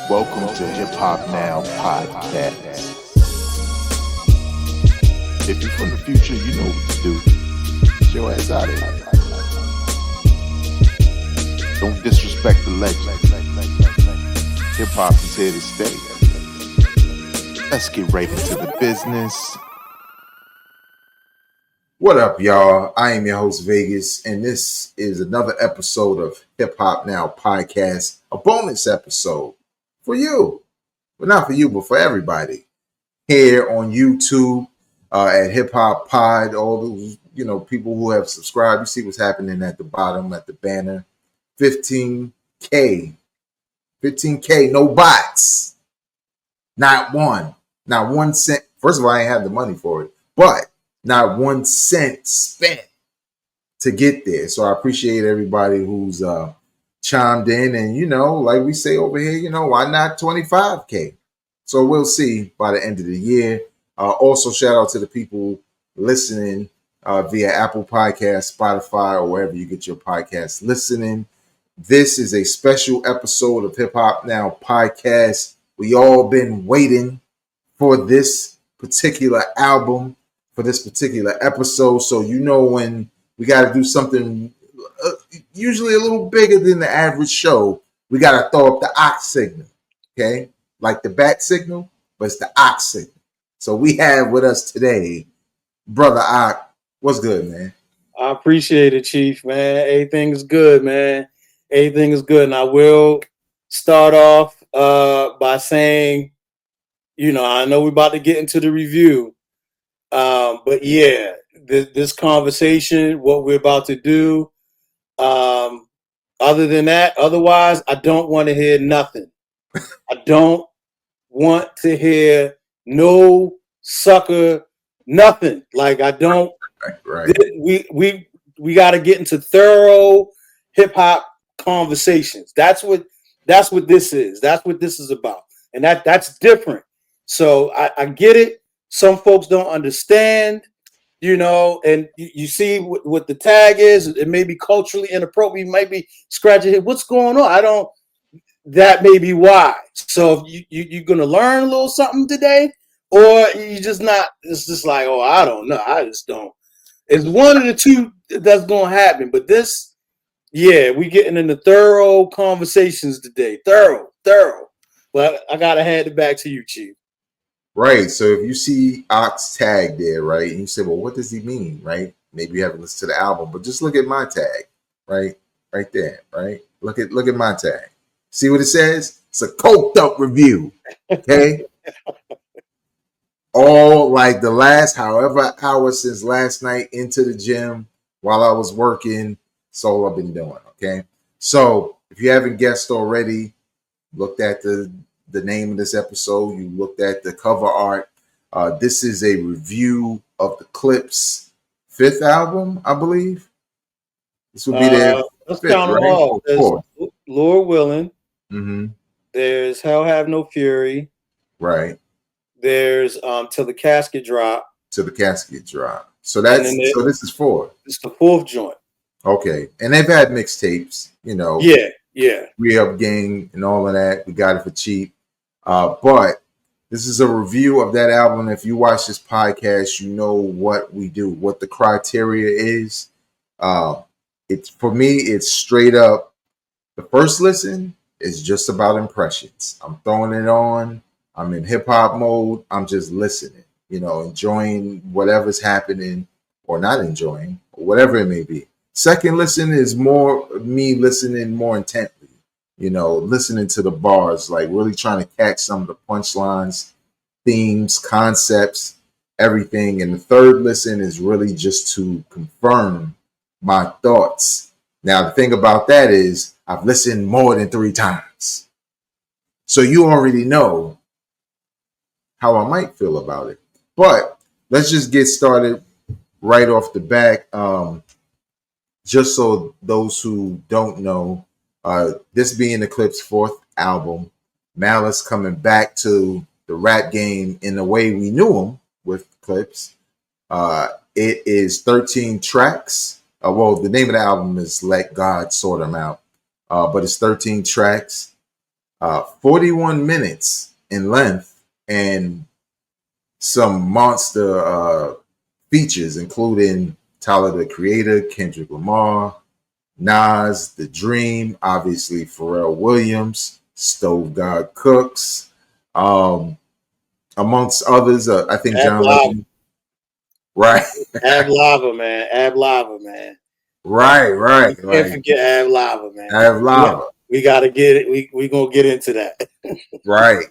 Welcome to Hip Hop Now Podcast. If you're from the future, you know what to do. Get your ass out of here. Don't disrespect the legend. Hip hop is here to stay. Let's get right into the business. What up, y'all? I am your host, Vegas, and this is another episode of Hip Hop Now Podcast, a bonus episode for you. Well, not for you, but for everybody. Here on YouTube at Hip Hop Pod, all those, people who have subscribed, you see what's happening at the bottom, at the banner. 15K. 15K, no bots. Not one cent. First of all, I ain't have the money for it, but not 1 cent spent to get there. So I appreciate everybody who's chimed in. And, like we say over here, why not 25K? So we'll see by the end of the year. Also, shout out to the people listening via Apple Podcasts, Spotify, or wherever you get your podcasts listening. This is a special episode of Hip Hop Now Podcast. We all been waiting for this particular album, for this particular episode. So when we got to do something usually a little bigger than the average show, we got to throw up the ox signal, okay? Like the bat signal, but it's the ox signal. So we have with us today, Brother Ox. What's good, man? I appreciate it, Chief, man. Everything's good, man. Everything is good. And I will start off by saying, I know we're about to get into the review. But yeah, this conversation, what we're about to do, otherwise, I don't want to hear nothing. I don't want to hear no sucker, nothing. Like I don't. Right. We got to get into thorough hip hop conversations. That's what this is. That's what this is about, and that's different. So I get it. Some folks don't understand, and you see what the tag is. It may be culturally inappropriate. You might be scratching your head. What's going on? That may be why. So if you're going to learn a little something today, or you just not, it's just like, oh, I don't know. I just don't. It's one of the two that's going to happen. But this, yeah, we getting into thorough conversations today. Thorough. Well, I got to hand it back to you, Chief. Right. So if you see Ox tag there, right, and you say, well, what does he mean, right? Maybe you haven't listened to the album, but just look at my tag, right? Right there, right? Look at my tag. See what it says? It's a coked up review, okay? All like the last however hours since last night into the gym while I was working. That's all I've been doing, okay? So if you haven't guessed already, looked at the name of this episode, you looked at the cover art. This is a review of the Clipse 5th album, I believe. This will be their let's 5th, count them right? all. There's Lord Willing. Mm-hmm. There's Hell Have No Fury. Right. There's Till the Casket Drop. Till the Casket Drop. So this is 4. It's the 4th joint. Okay. And they've had mixtapes, Yeah. Re-Up Gang and all of that. We got it for cheap. But this is a review of that album. If you watch this podcast, you know what we do, what the criteria is. It's for me, it's straight up. The first listen is just about impressions. I'm throwing it on. I'm in hip hop mode. I'm just listening, enjoying whatever's happening or not enjoying, or whatever it may be. Second listen is more me listening more intently, listening to the bars, like really trying to catch some of the punchlines, themes, concepts, everything. And the third listen is really just to confirm my thoughts. Now, the thing about that is I've listened more than 3 times. So you already know how I might feel about it. But let's just get started right off the back. Just so those who don't know, this being the Clipse 4th album, Malice coming back to the rap game in the way we knew him with Clipse. It is 13 tracks. The name of the album is Let God Sort 'Em Out, but it's 13 tracks. 41 minutes in length, and some monster features, including Tyler the Creator, Kendrick Lamar, Nas, The Dream, obviously Pharrell Williams, Stove God Cooks, amongst others. I think Ab John Lava. Legend. Right. Ab Lava, man. Ab Lava, man. Right. You can't forget Ab Lava, man. Ab Lava. We gotta get it. We gonna get into that. Right.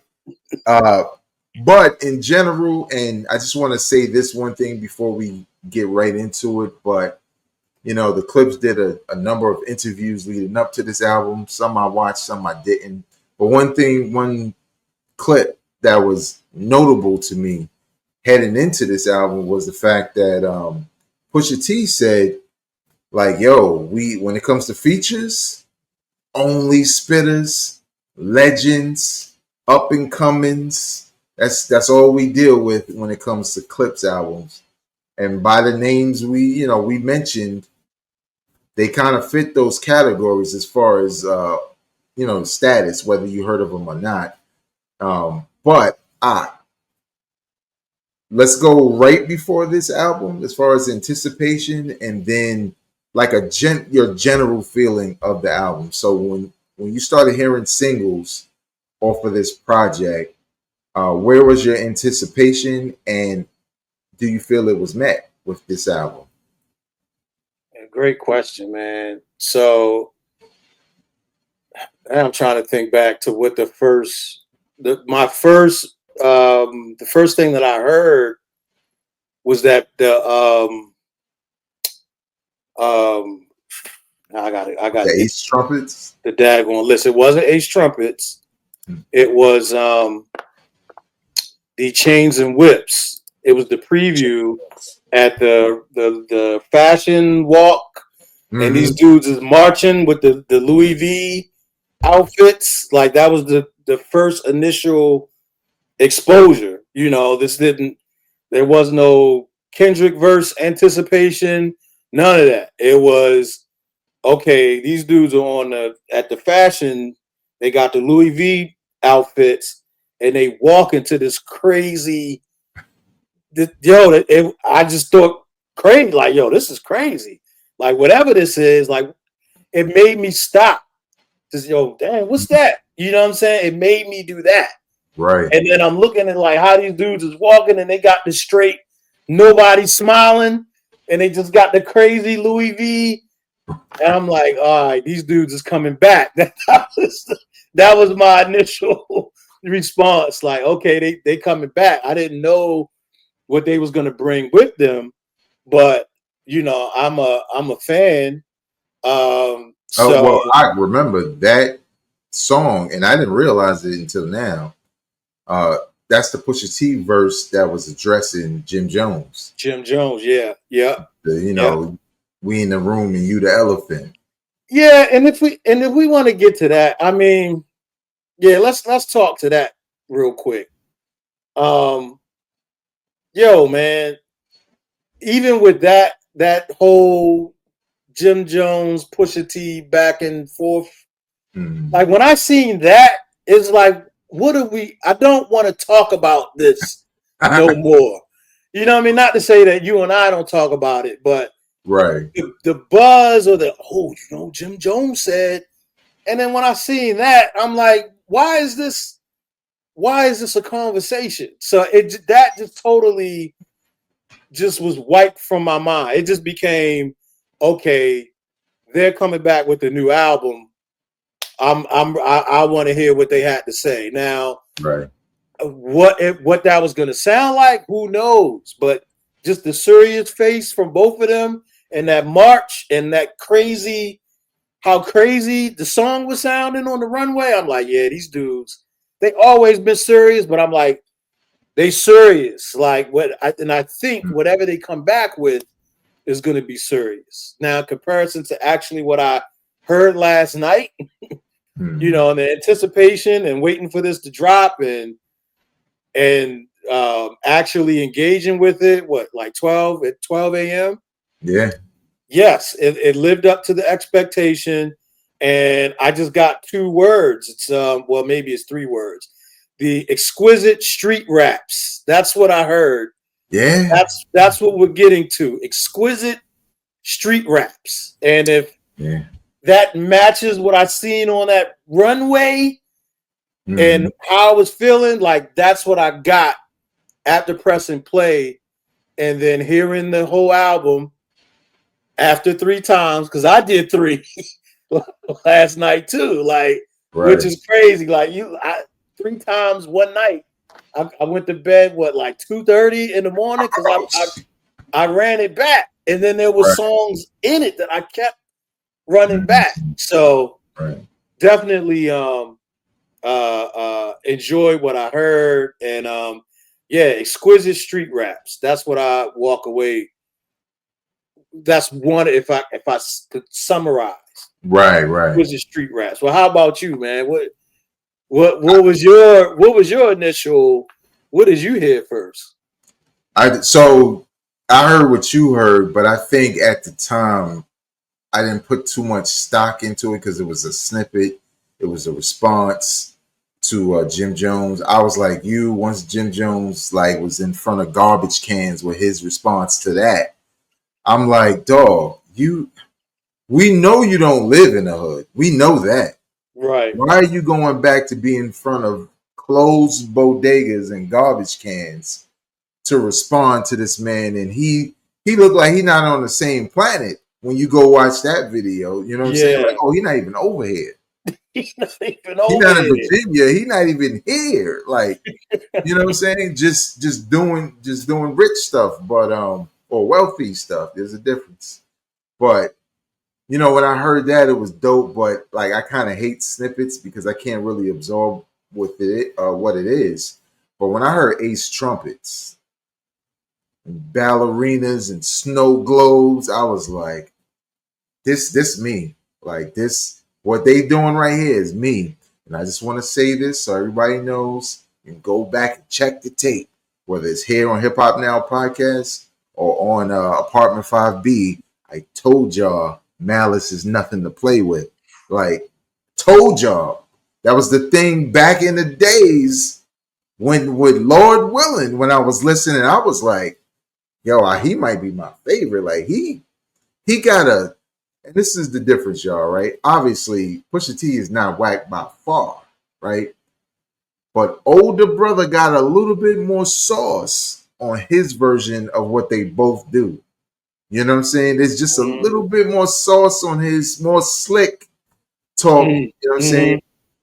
But in general, and I just want to say this one thing before we get right into it, but the Clipse did a number of interviews leading up to this album. Some I watched, some I didn't. But one clip that was notable to me heading into this album was the fact that Pusha T said, like, yo, when it comes to features, only spitters, legends, up and comings. That's all we deal with when it comes to Clipse albums. And by the names we mentioned, they kind of fit those categories as far as status, whether you heard of them or not. But let's go right before this album as far as anticipation, and then like your general feeling of the album. So when you started hearing singles off of this project, where was your anticipation, and do you feel it was met with this album? Great question, man. So I'm trying to think back to what the first thing that I heard was that I got the Ace Trumpets. The daggone list. It wasn't Ace Trumpets. It was the Chains and Whips. It was the preview at the fashion walk, and these dudes is marching with the Louis V outfits. Like that was the first initial exposure. There was no Kendrick verse anticipation, none of that. It was, okay, these dudes are at the fashion, they got the Louis V outfits, and they walk into this crazy, I just thought crazy, like, yo, this is crazy. Like, whatever this is, like, it made me stop. Just, yo, damn, what's that? You know what I'm saying? It made me do that. Right. And then I'm looking at like how these dudes is walking, and they got the straight, nobody smiling, and they just got the crazy Louis V. And I'm like, all right, these dudes is coming back. That was my initial response. Like, okay, they coming back. I didn't know what they was gonna bring with them, but I'm a fan. Well, I remember that song, and I didn't realize it until now. That's the Pusha T verse that was addressing Jim Jones. Jim Jones, yeah. We in the room and you the elephant. Yeah, and if we want to get to that, I mean, yeah, let's talk to that real quick. Yo, man, even with that whole Jim Jones, Pusha T back and forth, like when I seen that, it's like, I don't want to talk about this no more. You know what I mean? Not to say that you and I don't talk about it, but right. The buzz or Jim Jones said, and then when I seen that, I'm like, why is this a conversation? So that just totally just was wiped from my mind. It just became, okay, they're coming back with a new album. I want to hear what they had to say. Now, right. What that was going to sound like, who knows? But just the serious face from both of them, and that march, and that how crazy the song was sounding on the runway. I'm like, yeah, these dudes, they always been serious, but I'm like, they serious. Like I think whatever they come back with is going to be serious. Now, in comparison to actually what I heard last night, and the anticipation and waiting for this to drop and actually engaging with it, like 12 a.m.? Yeah. Yes, it lived up to the expectation. and I just got 2 words. It's well, maybe it's 3 words. The exquisite street raps. That's what I heard. Yeah. That's what we're getting to. Exquisite street raps. And if that matches what I seen on that runway and how I was feeling, like that's what I got after pressing play and then hearing the whole album after 3 times, because I did 3 last night too, like which is crazy. Like 3 times one night. I went to bed like 2:30 in the morning because I ran it back, and then there was songs in it that I kept running back. So definitely enjoyed what I heard, and exquisite street raps. That's what I walk away. That's one if I could summarize. Right. Exquisite street raps. Well, how about you, man? What was your initial? What did you hear first? So I heard what you heard, but I think at the time I didn't put too much stock into it because it was a snippet. It was a response to Jim Jones. I was like you. Once Jim Jones was in front of garbage cans with his response to that, I'm like, dog, we know you don't live in the hood. We know that. Right. Why are you going back to be in front of closed bodegas and garbage cans to respond to this man? And he looked like he's not on the same planet when you go watch that video. You know what I'm saying? Like, oh, he's not even over here. He's not even He's not in Virginia. He's not even here. Like, you know what I'm saying? Just doing rich stuff, but or wealthy stuff. There's a difference. But when I heard that, it was dope. But I kind of hate snippets because I can't really absorb with it what it is. But when I heard Ace trumpets, and ballerinas and snow globes, I was like, this me. Like this. What they doing right here is me. And I just want to say this so everybody knows and go back and check the tape, whether it's here on Hip Hop Now podcast or on Apartment 5B. I told y'all Malice is nothing to play with. Told y'all. That was the thing back in the days when with Lord Willing, when I was listening, I was like, yo, he might be my favorite. Like he got a. And this is the difference, y'all, right? Obviously, Pusha T is not whack by far, right? But older brother got a little bit more sauce on his version of what they both do. You know what I'm saying? There's just a little bit more sauce on his more slick talk. You know what I'm saying?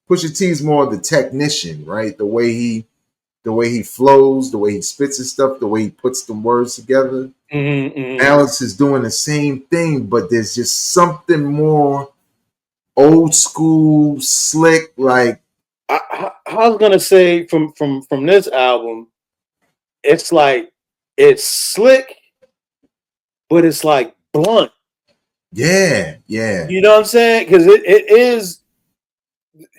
Pusha T's more the technician, right? The way he flows, the way he spits his stuff, the way he puts the words together. Alex is doing the same thing, but there's just something more old school, slick. Like I was gonna say from this album, it's slick, but it's blunt. Yeah. You know what I'm saying? Because it is,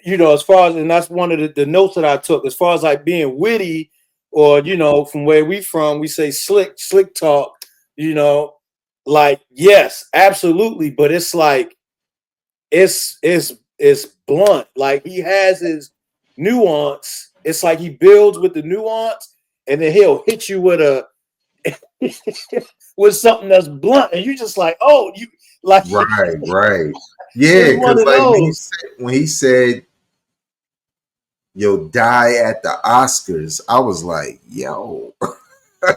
as far as, and that's one of the notes that I took, as far as being witty, or from where we from, we say slick talk. Yes, absolutely, but it's it's blunt. Like he has his nuance. It's like he builds with the nuance, and then he'll hit you with with something that's blunt, and you just oh, you right. Yeah, because when he said you'll die at the Oscars, I was like, yo, I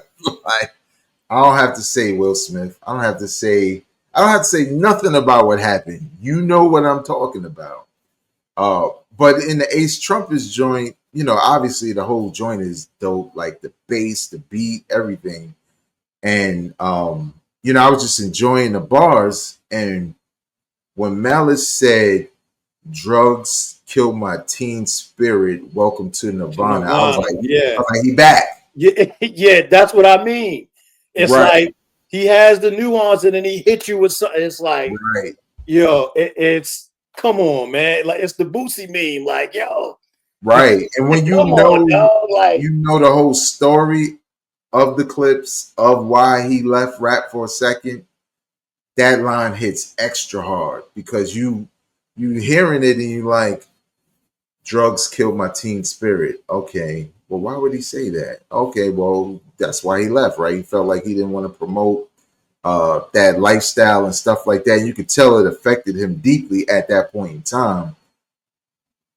don't have to say Will Smith. I don't have to say nothing about what happened. You know what I'm talking about. But in the Ace Trumpets joint, obviously the whole joint is dope, like the bass, the beat, everything. And I was just enjoying the bars. And when Malice said, "Drugs kill my teen spirit, welcome to Nirvana," I was like, yeah, he back. Yeah, that's what I mean. It's like he has the nuance, and then he hits you with something. It's like, it's come on, man. Like it's the Boosie meme. Like, yo, right. And when you know the whole story of the Clipse of why he left rap for a second, that line hits extra hard because you you hearing it and you like, drugs killed my teen spirit. Okay, well, why would he say that? Okay, well, that's why he left, right? He felt like he didn't want to promote that lifestyle and stuff like that. You could tell it affected him deeply at that point in time.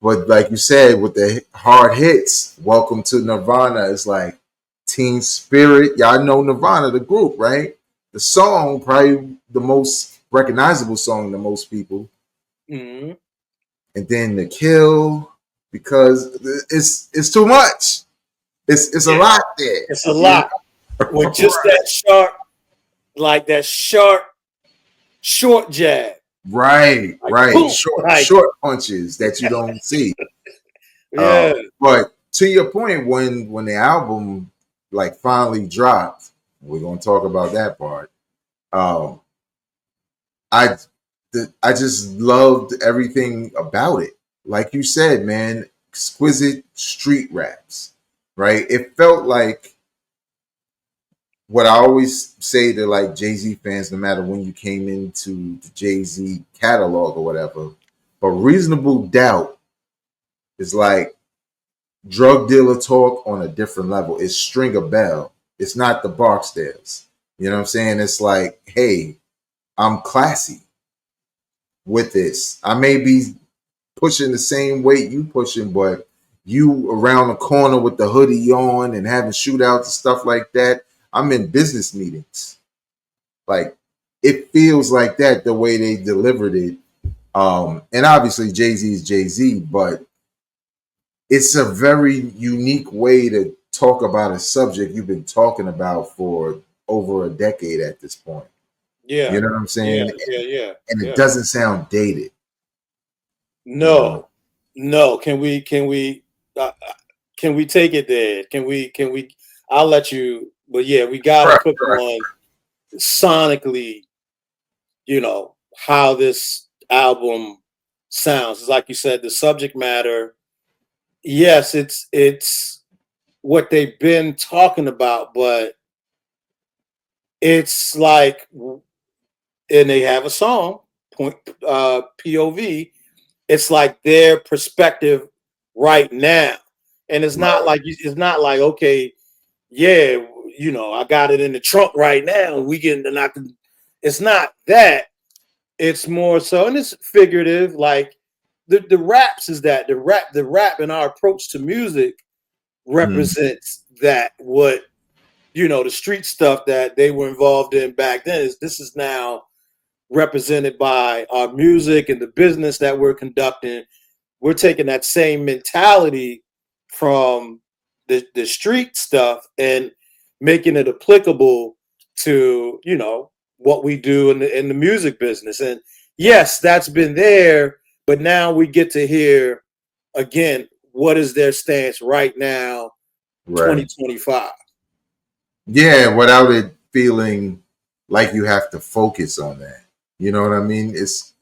But like you said, with the hard hits, Welcome to Nirvana is like teen spirit. Y'all know Nirvana, the group, right? The song, probably the most recognizable song to most people. Mm-hmm. And then The Kill, because it's too much. It's a lot there. It's a lot. With just that sharp, like that sharp, short jab. Right, like, right. Boom, Short punches that you don't see. Yeah. But to your point, when the album like finally dropped, we're gonna talk about that part. I just loved everything about it. Like you said, man, exquisite street raps, right? It felt like what I always say to like Jay-Z fans, no matter when you came into the Jay-Z catalog or whatever, but Reasonable Doubt is like drug dealer talk on a different level. It's Stringer Bell. It's not the Barksdales. You know what I'm saying? It's like, hey, I'm classy with this. I may be pushing the same weight you pushing, but you around the corner with the hoodie on and having shootouts and stuff like that. I'm in business meetings. Like it feels like that the way they delivered it. And obviously Jay-Z is Jay-Z, but it's a very unique way to talk about a subject you've been talking about for over a decade at this point. Yeah. You know what I'm saying? Yeah. And it doesn't sound dated. No. Can we take it there? Can we? I'll let you. But yeah, we gotta cook on sonically. You know how this album sounds. It's like you said, the subject matter. Yes, it's what they've been talking about, but it's like, and they have a song point POV. It's like their perspective right now, and it's not like okay, yeah, you know, I got it in the trunk right now. We getting and I can. It's not that. It's more so, and it's figurative. Like the raps is that the rap and our approach to music represents that what the street stuff that they were involved in back then this is now represented by our music and the business that we're conducting. We're taking that same mentality from the street stuff and making it applicable to what we do in the music business. And yes, that's been there, but now we get to hear again what is their stance right now, 2025. Yeah, without it feeling like you have to focus on that. You know what I mean? It's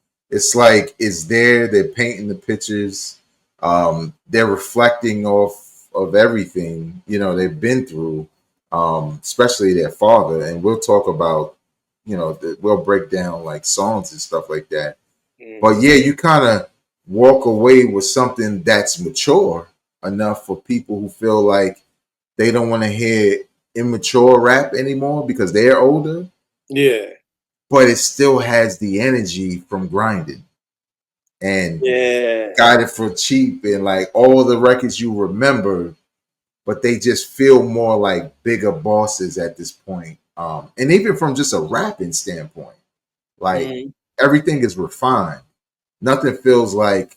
like it's there. They're painting the pictures. They're reflecting off of everything they've been through, especially their father. And we'll talk about we'll break down like songs and stuff like that. But yeah, you kind of walk away with something that's mature enough for people who feel like they don't want to hear immature rap anymore because they're older. Yeah. But it still has the energy from grinding. And Got It for Cheap and like all the records you remember, but they just feel more like bigger bosses at this point. And even from just a rapping standpoint, like everything is refined. Nothing feels like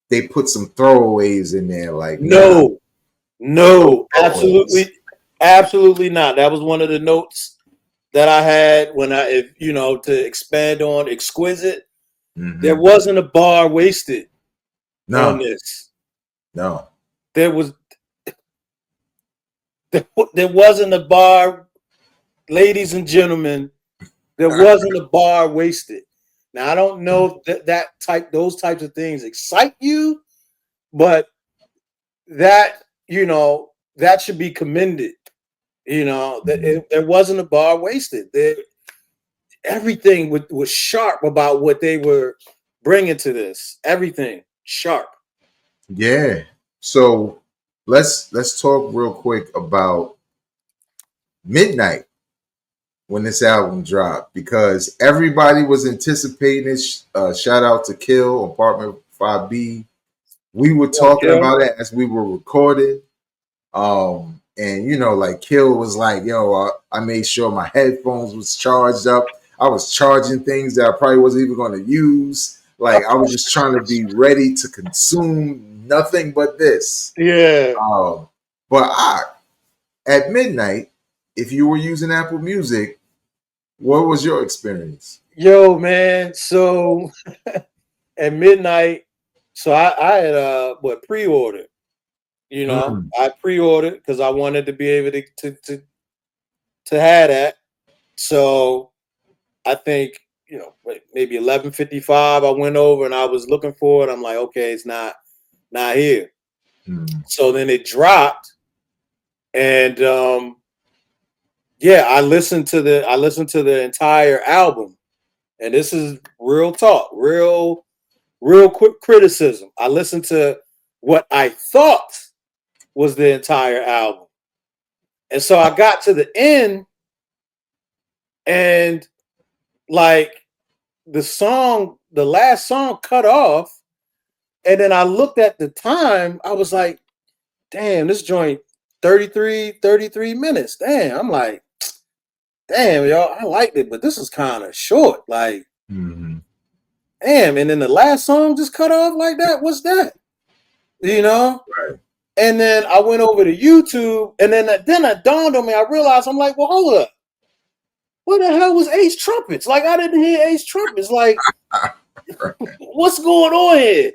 they put some throwaways in there. Like no, absolutely not. That was one of the notes that I had when to expand on exquisite. There wasn't a bar wasted on this. No, there wasn't a bar, ladies and gentlemen. There wasn't a bar wasted. Now I don't know if those types of things excite you, but that that should be commended. There wasn't a bar wasted. Everything was sharp about what they were bringing to this. Everything sharp. Yeah. So let's talk real quick about Midnight when this album dropped, because everybody was anticipating it. Shout out to Kill, Apartment 5B. We were talking about it as we were recording. And you know, like Kill was like, yo, I made sure my headphones was charged up. I was charging things that I probably wasn't even going to use. Like I was just trying to be ready to consume nothing but this. Yeah. But at midnight, if you were using Apple Music, what was your experience? Yo, man. So at midnight, so I had pre-ordered. You know, I pre-ordered because I wanted to be able to have that. So I think, you know, maybe 11:55 I went over and I was looking for it. I'm like, okay, it's not here. So then it dropped, and I listened to the entire album, and this is real talk, real quick criticism. I listened to what I thought was the entire album, and so I got to the end, and like the last song cut off, and then I looked at the time. I was like, damn, this joint 33 minutes. Damn, I'm like, damn, y'all, I liked it, but this is kind of short. Like, damn, and then the last song just cut off like that. What's that? You know? Right. And then I went over to YouTube, and then it dawned on me. I realized, I'm like, well, hold up. What the hell was Ace Trumpets? Like, I didn't hear Ace Trumpets. Like, what's going on here?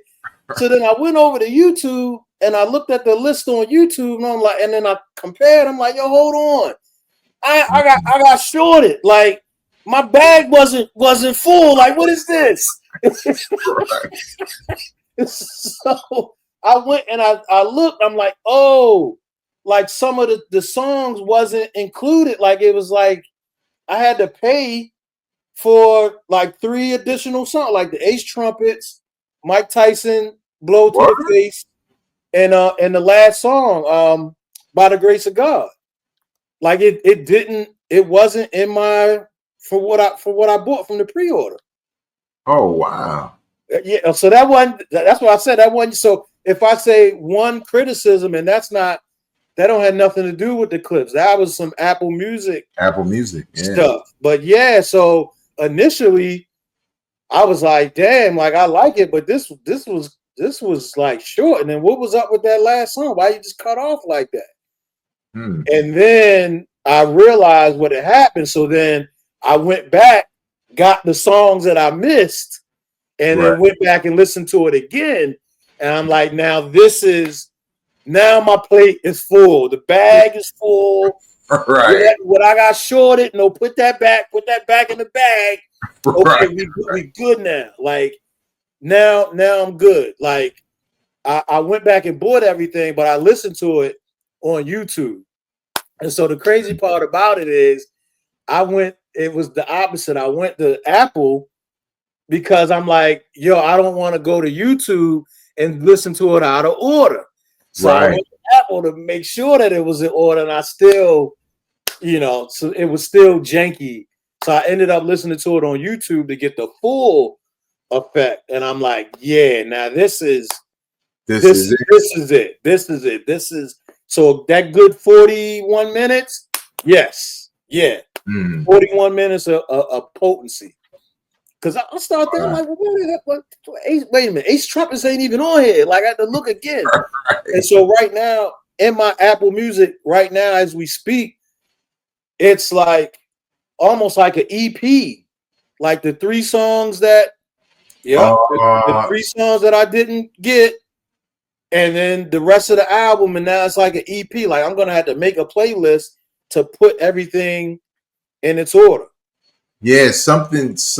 So then I went over to YouTube and I looked at the list on YouTube, and I'm like, and then I compared. I'm like, yo, hold on. I got shorted. Like, my bag wasn't full. Like, what is this? So I went and I looked. I'm like, oh, like some of the songs wasn't included. Like, it was like I had to pay for like 3 additional songs, like the Ace Trumpets, Mike Tyson, Blow to the Face, and the last song, By the Grace of God. Like it wasn't in my for what I bought from the pre-order. Oh wow. Yeah, so that's what I said. That one. So if I say one criticism, and that don't have nothing to do with the Clipse. That was some Apple Music stuff. But yeah, so initially I was like, damn, like I like it, but this was like short. And then what was up with that last song? Why you just cut off like that? And then I realized what had happened. So then I went back, got the songs that I missed, and then went back and listened to it again. And I'm like, now my plate is full. The bag is full. Right. What I got shorted, no, put that back in the bag. Okay, we good now. Like now I'm good. Like I went back and bought everything, but I listened to it on YouTube. And so the crazy part about it is it was the opposite. I went to Apple because I'm like, yo, I don't want to go to YouTube and listen to it out of order. So I went to Apple to make sure that it was in order, and I still, so it was still janky. So I ended up listening to it on YouTube to get the full effect. And I'm like, yeah, now this is it. So that good 41 minutes. Yes. Yeah. 41 minutes of potency. Because I started thinking, like, wait a minute, Ace Trumpets ain't even on here. Like, I had to look again. And so right now, in my Apple Music, right now as we speak, it's like almost like an EP. Like the 3 songs that, the 3 songs that I didn't get, and then the rest of the album, and now it's like an EP. Like, I'm gonna have to make a playlist to put everything in its order. Yeah, something's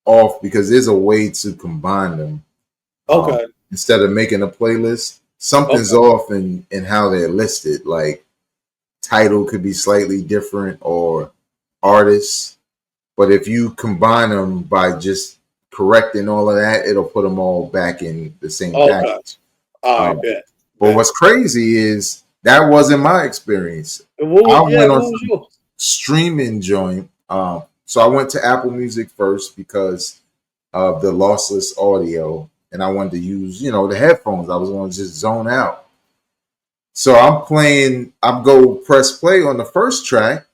off because there's a way to combine them. Okay. Instead of making a playlist, something's off in how they're listed. Like title could be slightly different or artists, but if you combine them by just correcting all of that, it'll put them all back in the same Okay. package. All right, bet. But what's crazy is that wasn't my experience. What was yours? Streaming joint. So I went to Apple Music first because of the lossless audio, and I wanted to use, the headphones. I was going to just zone out. So I'm go press play on the first track,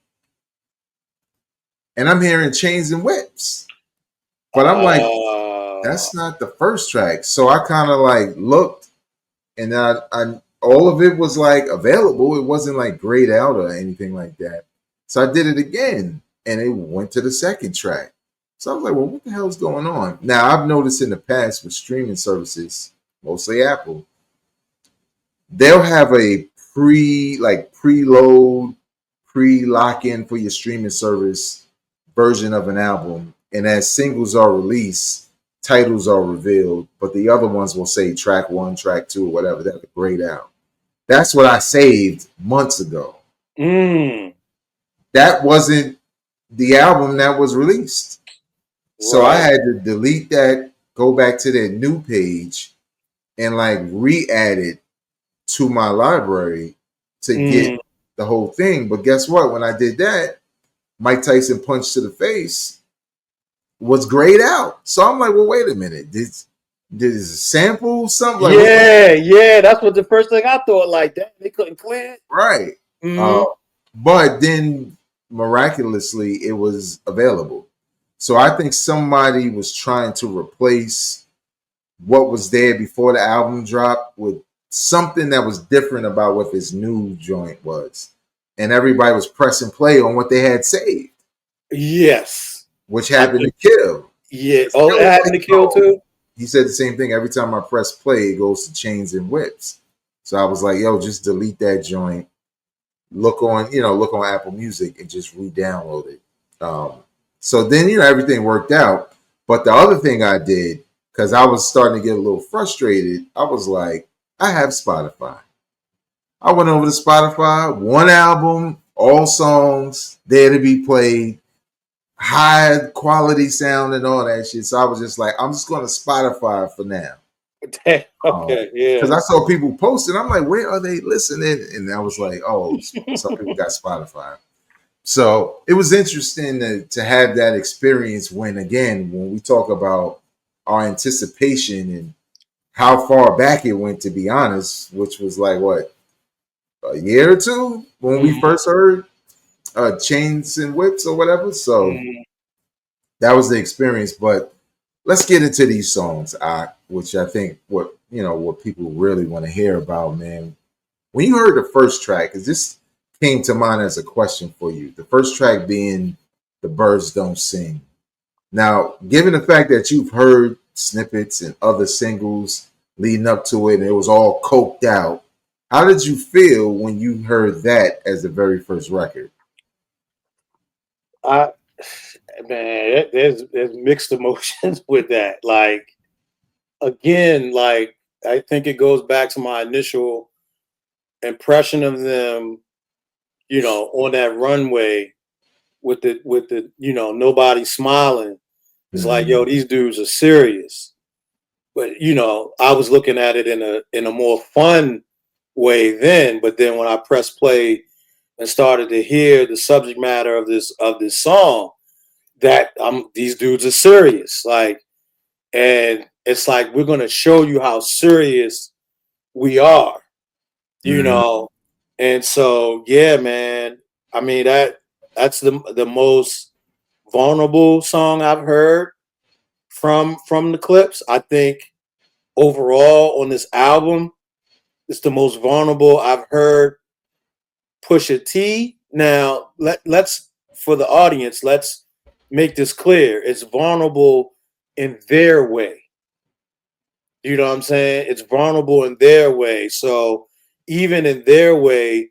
and I'm hearing Chains and Whips. But I'm like, that's not the first track. So I kind of like looked, and I all of it was like available. It wasn't like grayed out or anything like that. So I did it again, and it went to the second track. So I was like, well, what the hell is going on? Now, I've noticed in the past with streaming services, mostly Apple, they'll have a preload, pre-lock-in for your streaming service version of an album. And as singles are released, titles are revealed, but the other ones will say track 1, track 2, or whatever. That's grayed out. That's what I saved months ago. That wasn't the album that was released. So I had to delete that, go back to that new page, and like re-add it to my library to get the whole thing. But guess what? When I did that, Mike Tyson punch to the face was grayed out. So I'm like, well, wait a minute. Did it sample something? Like, yeah. That's what the first thing I thought. Like that, they couldn't clear it. Right. But then miraculously, it was available. So I think somebody was trying to replace what was there before the album dropped with something that was different about what this new joint was. And everybody was pressing play on what they had saved. Yes. Which happened to kill. Yeah. Oh, it happened to kill too? He said the same thing. Every time I press play, it goes to Chains and Whips. So I was like, yo, just delete that joint. Look on Apple Music and just re-download it. So then, everything worked out. But the other thing I did, because I was starting to get a little frustrated, I was like, I have Spotify. I went over to Spotify, one album, all songs, there to be played, high quality sound and all that shit. So I was just like, I'm just going to Spotify for now. Okay, yeah. Because I saw people posting. I'm like, where are they listening? And I was like, oh, some people got Spotify. So it was interesting to have that experience when we talk about our anticipation and how far back it went, to be honest, which was like, what, a year or two when we first heard Chains and Whips or whatever. So that was the experience. But let's get into these songs, which I think what people really want to hear about, man. When you heard the first track, because this came to mind as a question for you, the first track being The Birds Don't Sing. Now, given the fact that you've heard snippets and other singles leading up to it, and it was all coked out, how did you feel when you heard that as the very first record? Man, there's mixed emotions with that. Like, again, like I think it goes back to my initial impression of them, on that runway with the nobody smiling. It's like, yo, these dudes are serious. But I was looking at it in a more fun way then. But then when I pressed play and started to hear the subject matter of this song, that these dudes are serious. Like, and it's like, we're gonna show you how serious we are, And so, yeah, man. I mean, that's the most vulnerable song I've heard from the Clipse. I think overall on this album, it's the most vulnerable I've heard Pusha T. Now, let's for the audience, let's make this clear. It's vulnerable in their way. You know what I'm saying? It's vulnerable in their way. So even in their way,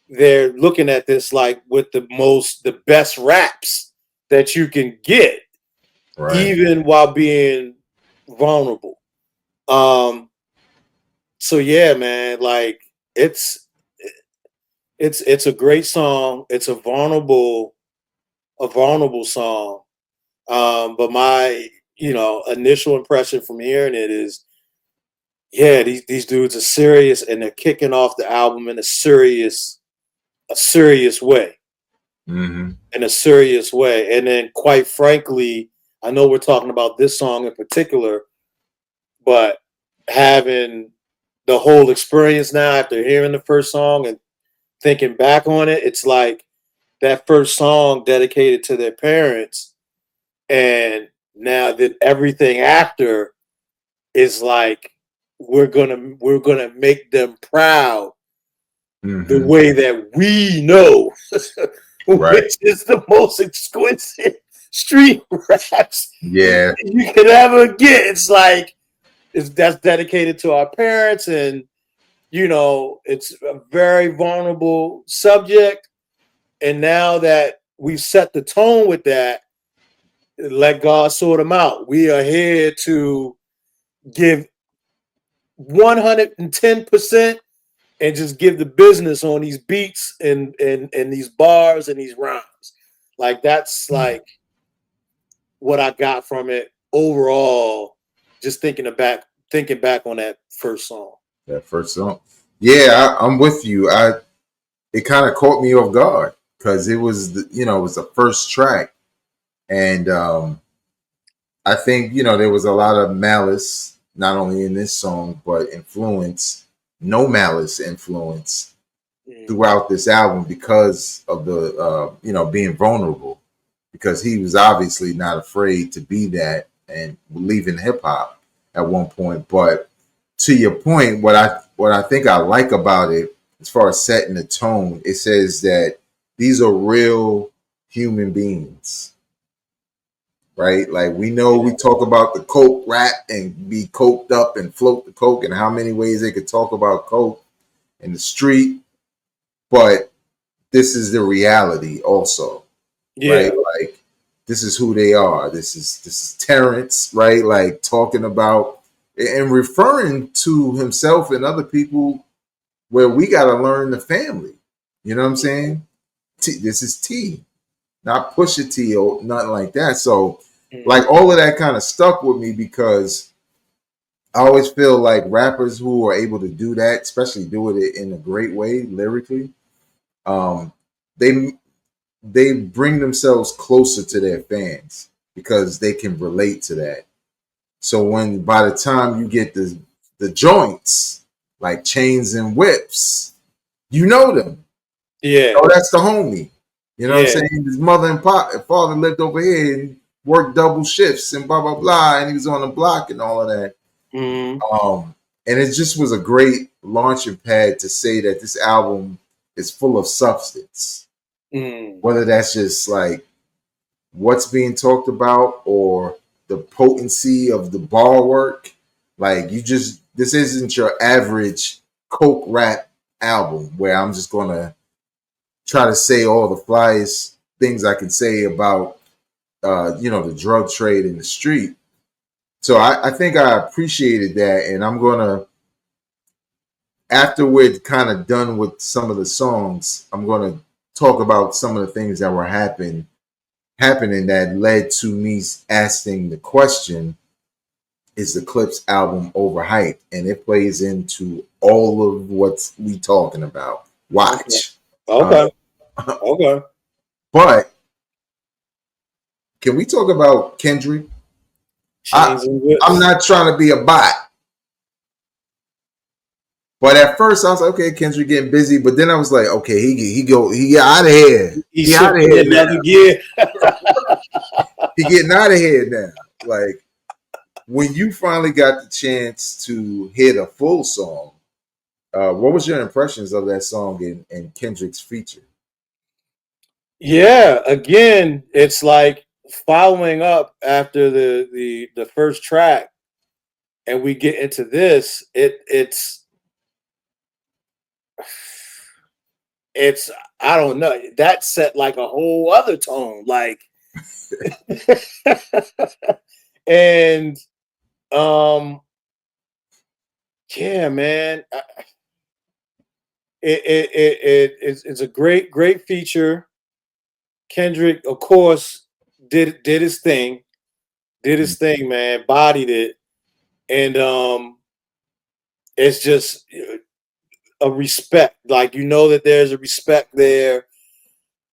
they're looking at this like with the best raps that you can get, right, even while being vulnerable. So yeah, man, like it's a great song. It's a vulnerable song. But initial impression from hearing it is, yeah, these dudes are serious and they're kicking off the album in a serious way. Mm-hmm. In a serious way. And then, quite frankly, I know we're talking about this song in particular, but having the whole experience now after hearing the first song and thinking back on it, it's like that first song dedicated to their parents, and now that everything after is like we're gonna make them proud the Mm-hmm. way that we know, Right. which is the most exquisite street raps Yeah. you could ever get. It's like that's dedicated to our parents, and it's a very vulnerable subject. And now that we've set the tone with that, let God sort them out. We are here to give 110% and just give the business on these beats and these bars and these rhymes. Like that's like what I got from it overall. Just thinking back on that first song. That first song. Yeah, I'm with you. It kind of caught me off guard because it was it was the first track, and I think there was a lot of malice not only in this song but no malice influence throughout this album because of the being vulnerable, because he was obviously not afraid to be that and leaving hip hop at one point. But to your point, what I think I like about it, as far as setting the tone, it says that these are real human beings, right? Like we know we talk about the coke rap and be coked up and float the coke and how many ways they could talk about coke in the street, but this is the reality also, right? Like this is who they are. This is Terrence, right? Like talking about and referring to himself and other people where we got to learn the family. You know what I'm saying? This is T, not Pusha T or nothing like that. So, like all of that kind of stuck with me because I always feel like rappers who are able to do that, especially do it in a great way lyrically, um, they they bring themselves closer to their fans because they can relate to that. So when by the time you get the joints like Chains and Whips, you know them. Yeah. Oh, that's the homie. You know what I'm Yeah. saying? His mother and father lived over here and worked double shifts and blah blah blah, and he was on the block and all of that. And it just was a great launching pad to say that this album is full of substance. Whether that's just like what's being talked about or the potency of the bar work, like this isn't your average coke rap album where I'm just gonna try to say all the flyest things I can say about the drug trade in the street. So I think I appreciated that, and I'm gonna, after we're kind of done with some of the songs, I'm gonna talk about some of the things that were happening that led to me asking the question: is the Clipse album overhyped? And it plays into all of what we talking about. Watch. Okay. Okay. But can we talk about Kendrick? I'm not trying to be a bot. But at first I was like, okay, Kendrick getting busy. But then I was like, okay, he out of here. He out of here now. He getting out of here now. Like when you finally got the chance to hit a full song, what was your impressions of that song and Kendrick's feature? Yeah, again, it's like following up after the first track, and we get into this. It's I don't know. That set like a whole other tone, like, and yeah, man. It's a great feature. Kendrick, of course, did his thing. did his thing, man, bodied it. And it's just a respect. Like, that there's a respect there.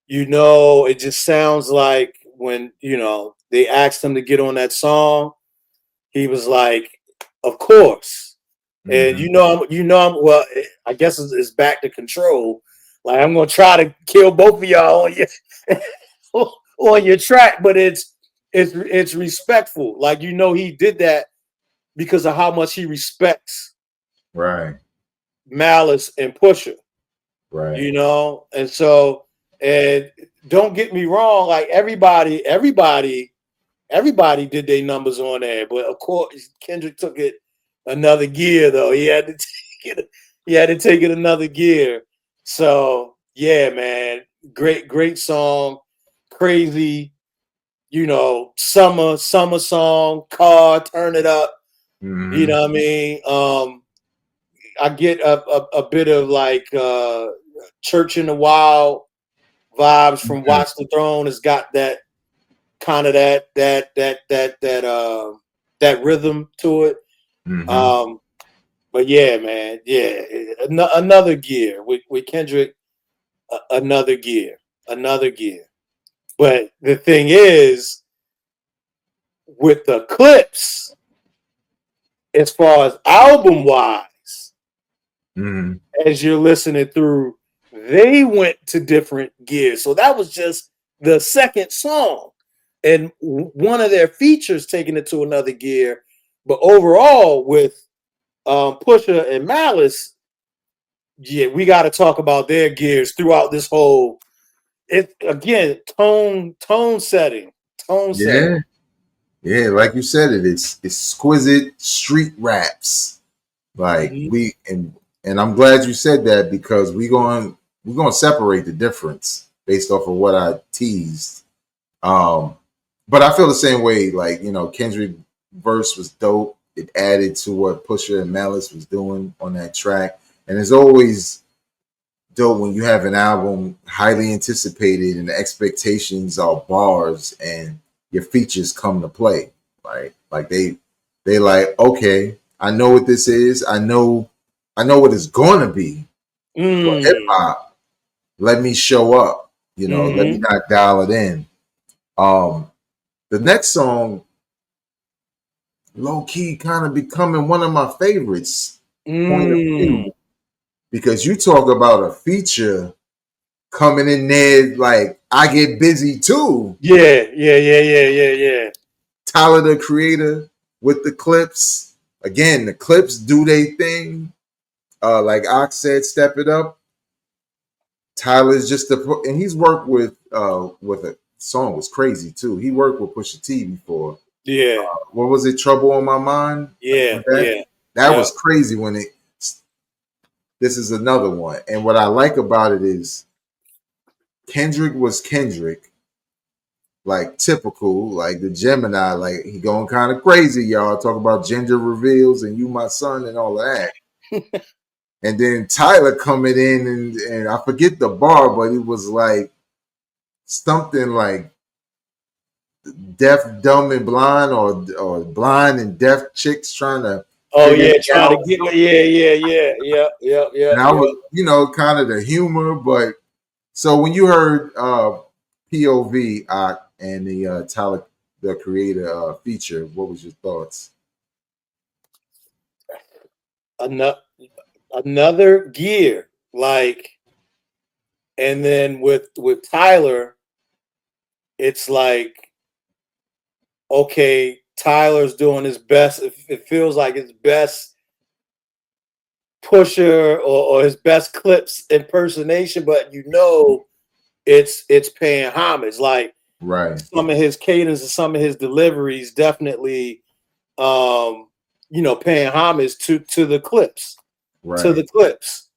It just sounds like when, they asked him to get on that song, he was like, of course. And well, I guess it's back to control. Like, I'm gonna try to kill both of y'all on your track, but it's respectful. Like, he did that because of how much he respects Right. Malice and Pusha. Right. And don't get me wrong, like everybody did their numbers on there, but of course Kendrick took it another gear though. He had to take it another gear. So yeah, man, great song, crazy, summer song, car, turn it up. Mm-hmm. You know what I mean? I get a bit of like Church in the Wild vibes from Watch the Throne. It's got that kind of that rhythm to it. Mm-hmm. But yeah, man, yeah, another gear with Kendrick, another gear. But the thing is, with the Clipse, as far as album wise, as you're listening through, they went to different gears. So that was just the second song, and one of their features taking it to another gear. But overall, with Pusha and Malice, yeah, we got to talk about their gears throughout this whole. It again, tone setting. Yeah, like you said, it's exquisite street raps. Like and I'm glad you said that, because we're going to separate the difference based off of what I teased. But I feel the same way. Like, Kendrick verse was dope. It added to what Pusha and Malice was doing on that track. And it's always dope when you have an album highly anticipated and the expectations are bars and your features come to play. Like they like, okay, I know what this is. I know what it's gonna be for hip hop. Let me show up. Let me not dial it in. The next song, low key, kind of becoming one of my favorites. Point of view, because you talk about a feature coming in there, like I Get Busy Too. Yeah. Tyler the Creator with the Clipse. Again, the Clipse do they thing. Like Ox said, step it up. Tyler's just and he's worked with a song was crazy too. He worked with Pusha T before. Yeah. What was it? Trouble on My Mind? Yeah. That was crazy when this is another one. And what I like about it is Kendrick was Kendrick, like typical, like the Gemini, like he going kind of crazy, y'all. Talk about gender reveals and you my son and all of that. And then Tyler coming in and I forget the bar, but it was like something like deaf, dumb, and blind, or blind and deaf chicks trying to. Trying to get. Yeah. And I was, kind of the humor, but so when you heard POV and the Tyler the Creator feature, what was your thoughts? Another gear, like, and then with Tyler, it's like, okay, Tyler's doing his best. It feels like his best Pusher or his best Clipse impersonation, but it's paying homage. Like, right, some of his cadence and some of his deliveries definitely, paying homage to the Clipse, to the Clipse.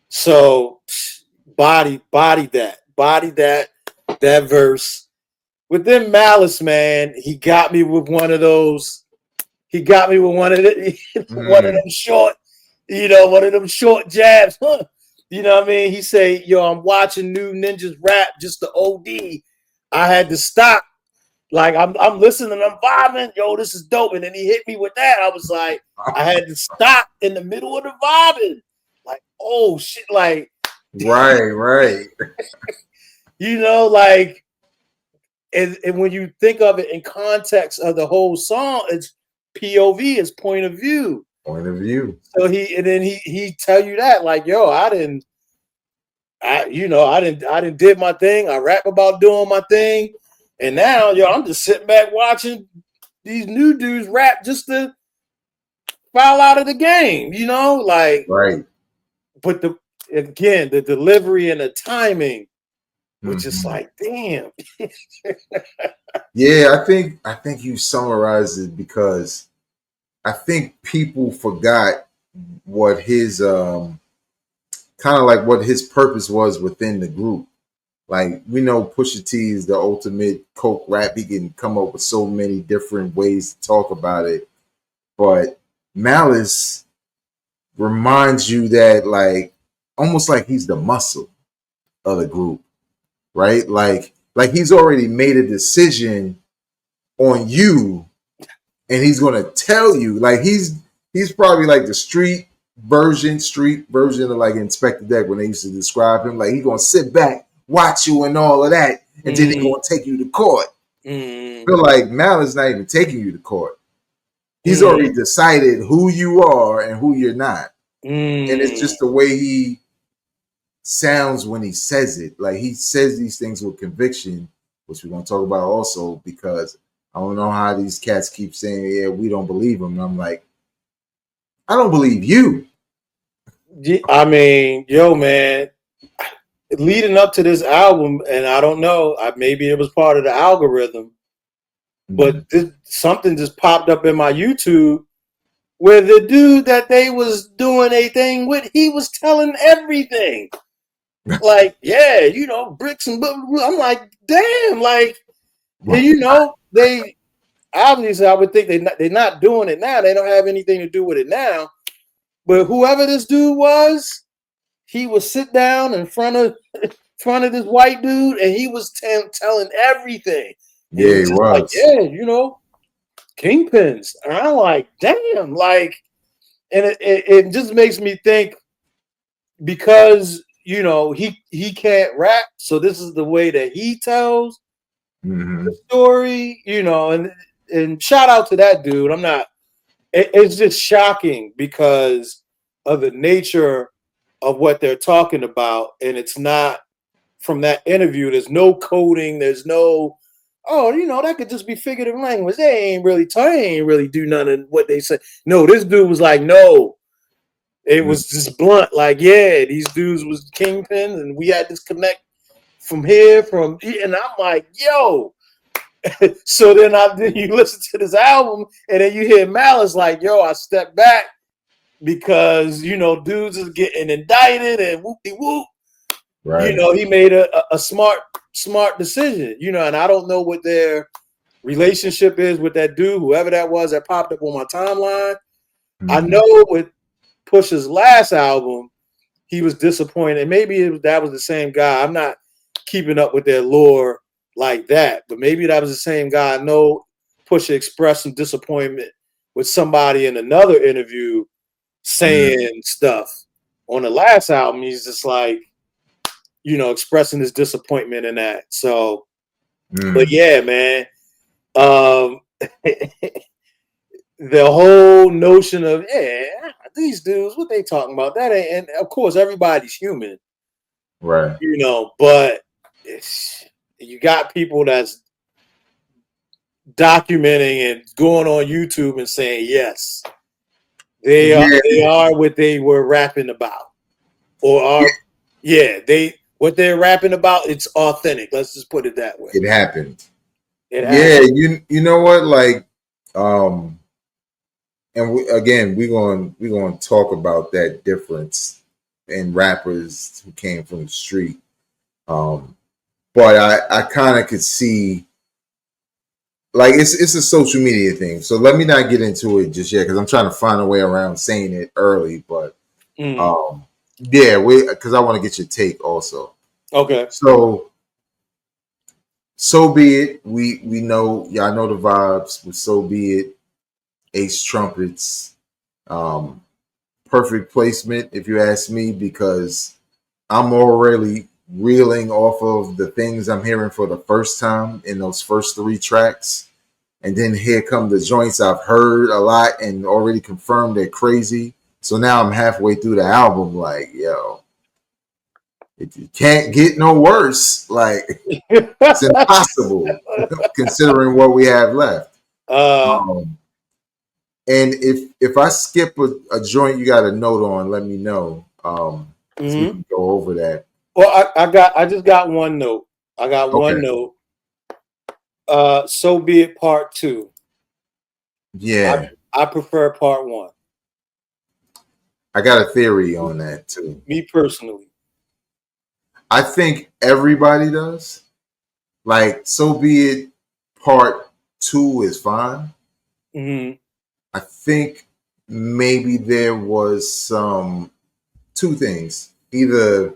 So body that verse. Within Malice, man, he got me with one of those. He got me with one of them short, one of them short jabs. Huh? You know what I mean? He say, "Yo, I'm watching new ninjas rap just the OD. I had to stop. Like I'm listening, I'm vibing, yo, this is dope. And then he hit me with that. I was like, I had to stop in the middle of the vibing. Like, oh shit, like Right. you know, like and when you think of it in context of the whole song, it's POV, it's point of view. Point of view. So he tell you that, like, yo, I didn't did my thing. I rap about doing my thing. And now, yo, I'm just sitting back watching these new dudes rap just to foul out of the game, you know? Like, Right. but the delivery and the timing was just Mhm. like, damn. Yeah, I think you summarized it because I think people forgot what his kind of like what his purpose was within the group. Like, we know Pusha T is the ultimate coke rap. He can come up with so many different ways to talk about it. But Malice reminds you that, like, almost like he's the muscle of the group, right? Like he's already made a decision on you, and he's gonna tell you. Like, he's probably like the street version of like Inspector Deck when they used to describe him. Like, he's gonna sit back, watch you, and all of that, and then he's gonna take you to court. I feel like Malice not even taking you to court. He's already decided who you are and who you're not. And it's just the way he sounds when he says it. Like, he says these things with conviction, which we're going to talk about also, because I don't know how these cats keep saying, yeah, we don't believe him. And I'm like, I don't believe you. I mean, yo, man, leading up to this album, and I don't know, maybe it was part of the algorithm, but something just popped up in my YouTube where the dude that they was doing a thing with, he was telling everything. Like, yeah, you know, bricks and blah, blah, blah. I'm like, damn, like, and you know, they obviously, I would think they're not doing it now. They don't have anything to do with it now. But whoever this dude was, he would sit down in front of this white dude, and he was telling everything. And Yeah, he was. Like, yeah, you know, kingpins. And I'm like, damn, like, and it just makes me think, because you know he can't rap, so this is the way that he tells the story, you know, and shout out to that dude. It's just shocking because of the nature of what they're talking about, and it's not from that interview. There's no coding. There's no, oh, you know, that could just be figurative language. They ain't really do none of what they say. No, this dude was like, no. It was just blunt, like, yeah, these dudes was kingpins, and we had this connect from here, and I'm like, yo. So then you listen to this album, and then you hear Malice like, yo, I stepped back because, you know, dudes is getting indicted and whoop-de-whoop. Right. You know, he made a smart decision, you know, and I don't know what their relationship is with that dude, whoever that was that popped up on my timeline. I know with Push's last album, he was disappointed. Maybe that was the same guy. I'm not keeping up with their lore like that, but maybe that was the same guy. I know Pusha expressed some disappointment with somebody in another interview saying stuff on the last album. He's just like, you know, expressing his disappointment in that. So, but yeah, man. The whole notion of, yeah, these dudes, what they talking about? That ain't, and of course, everybody's human, right? You know, but you got people that's documenting and going on YouTube and saying, yes, they are what they were rapping about, or are, what they're rapping about. It's authentic. Let's just put it that way. It happened. It happened. You know what, like, and we're going to talk about that difference in rappers who came from the street. But I kind of could see, like, it's a social media thing. So let me not get into it just yet, because I'm trying to find a way around saying it early. But because I want to get your take also. Okay. So So Be It. We know, y'all know the vibes with So Be It. Ace trumpets. Perfect placement, if you ask me, because I'm already reeling off of the things I'm hearing for the first time in those first 3 tracks. And then here come the joints I've heard a lot and already confirmed they're crazy. So now I'm halfway through the album, like, yo, it can't get no worse. Like, it's impossible considering what we have left. Um, and if I skip a joint you got a note on, let me know. So we can go over that. Well, I just got one note. I got one note. So Be It Part 2. Yeah. I prefer Part 1. I got a theory on that too. Me personally. I think everybody does. Like, So Be It Part 2 is fine. Mm-hmm. I think maybe there was some 2 things. Either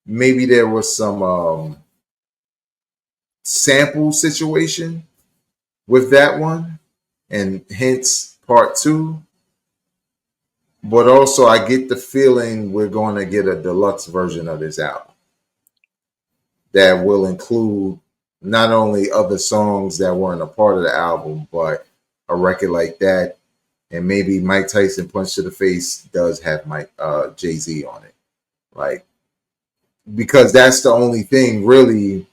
maybe there was some sample situation with that one, and hence Part 2. But also, I get the feeling we're going to get a deluxe version of this album that will include not only other songs that weren't a part of the album, but a record like that. And maybe Mike Tyson Punch to the Face does have Jay-Z on it. Like, because that's the only thing really.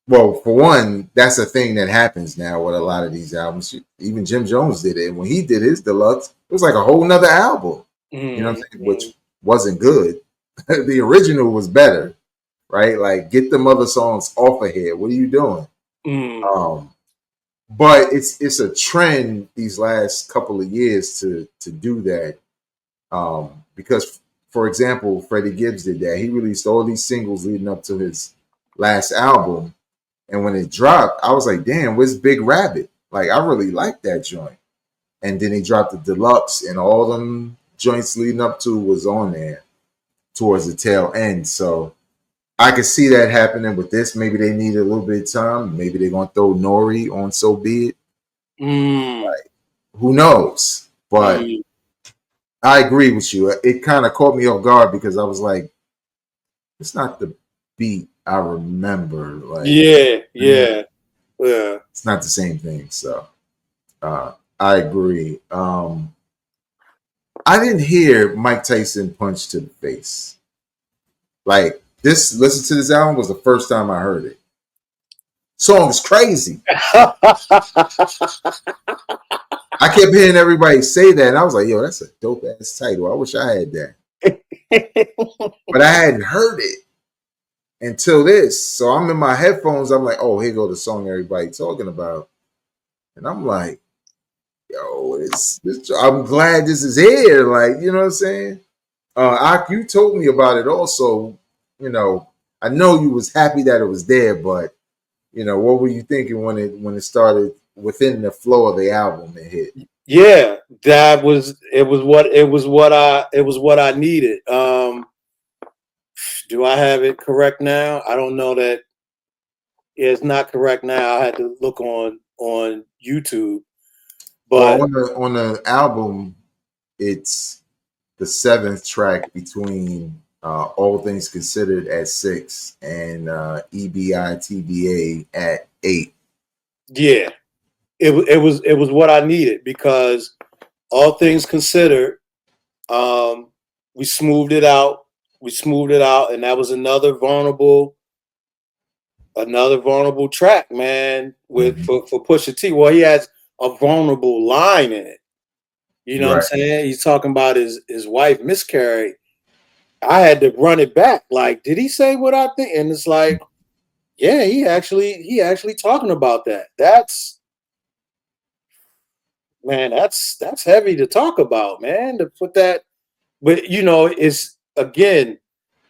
Well, for one, that's a thing that happens now with a lot of these albums. Even Jim Jones did it. And when he did his deluxe, it was like a whole nother album. You know what I'm saying? Which wasn't good. The original was better, right? Like, get them other songs off of here. What are you doing? But it's a trend these last couple of years to do that. Because, for example, Freddie Gibbs did that. He released all these singles leading up to his last album. And when it dropped, I was like, damn, where's Big Rabbit? Like, I really like that joint. And then he dropped the deluxe, and all them joints leading up to was on there towards the tail end. So I could see that happening with this. Maybe they need a little bit of time. Maybe they're going to throw Nori on So Be It. Like, who knows? But I agree with you. It kind of caught me off guard because I was like, it's not the beat I remember. Like, Yeah. It's not the same thing. So I agree. I didn't hear Mike Tyson Punch to the Face. Like, listen to this album was the first time I heard it. Song is crazy. I kept hearing everybody say that, and I was like, yo, that's a dope ass title. I wish I had that. But I hadn't heard it until this. So I'm in my headphones. I'm like, oh, here go the song everybody talking about. And I'm like, yo, I'm glad this is here. Like, you know what I'm saying? You told me about it also. You know, I know you was happy that it was there, but you know, what were you thinking when it started within the flow of the album it hit? Yeah, it was what I needed. Do I have it correct now? I don't know that it's not correct now. I had to look on YouTube. But well, on the album, it's the 7th track between All Things Considered at 6 and EBITBA at 8. Yeah, it was what I needed because All Things Considered, we smoothed it out, and that was another vulnerable track, man. For Pusha T. Well, he has a vulnerable line in it. You know what I'm saying? He's talking about his wife miscarried. I had to run it back. Like, did he say what I think? And it's like, yeah, he actually talking about that. That's heavy to talk about, man. To put that, but you know, it's again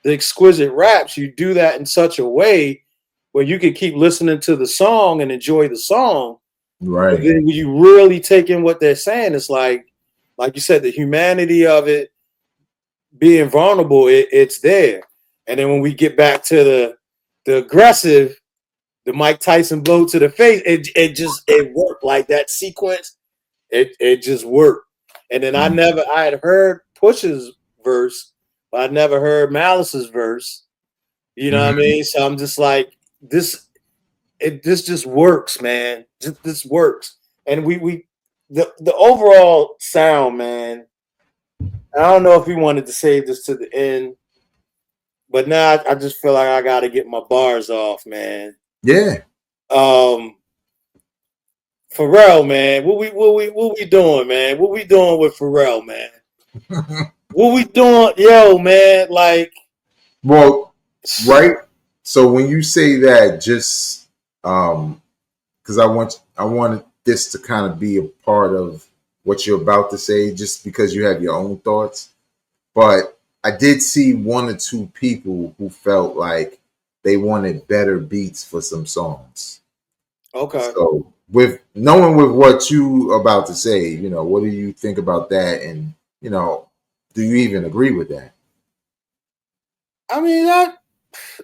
the exquisite raps. You do that in such a way where you can keep listening to the song and enjoy the song. Right. But then when you really take in what they're saying, it's like you said, the humanity of it, being vulnerable, it's there. And then when we get back to the aggressive, the Mike Tyson blow to the face. It worked like that sequence. It just worked. And then I had heard Push's verse, but I never heard Malice's verse. You know what I mean? So I'm just like, this just works, man. This works. And the overall sound, man. I don't know if we wanted to save this to the end, but now I just feel like I gotta get my bars off, man. Yeah. Pharrell, man. What we doing, man? What we doing with Pharrell, man? What we doing, yo, man? Like, well, right. So when you say that, just because I wanted this to kind of be a part of what you're about to say, just because you have your own thoughts. But I did see one or two people who felt like they wanted better beats for some songs. Okay. So with knowing with what you about to say, you know, what do you think about that? And, you know, do you even agree with that? I mean,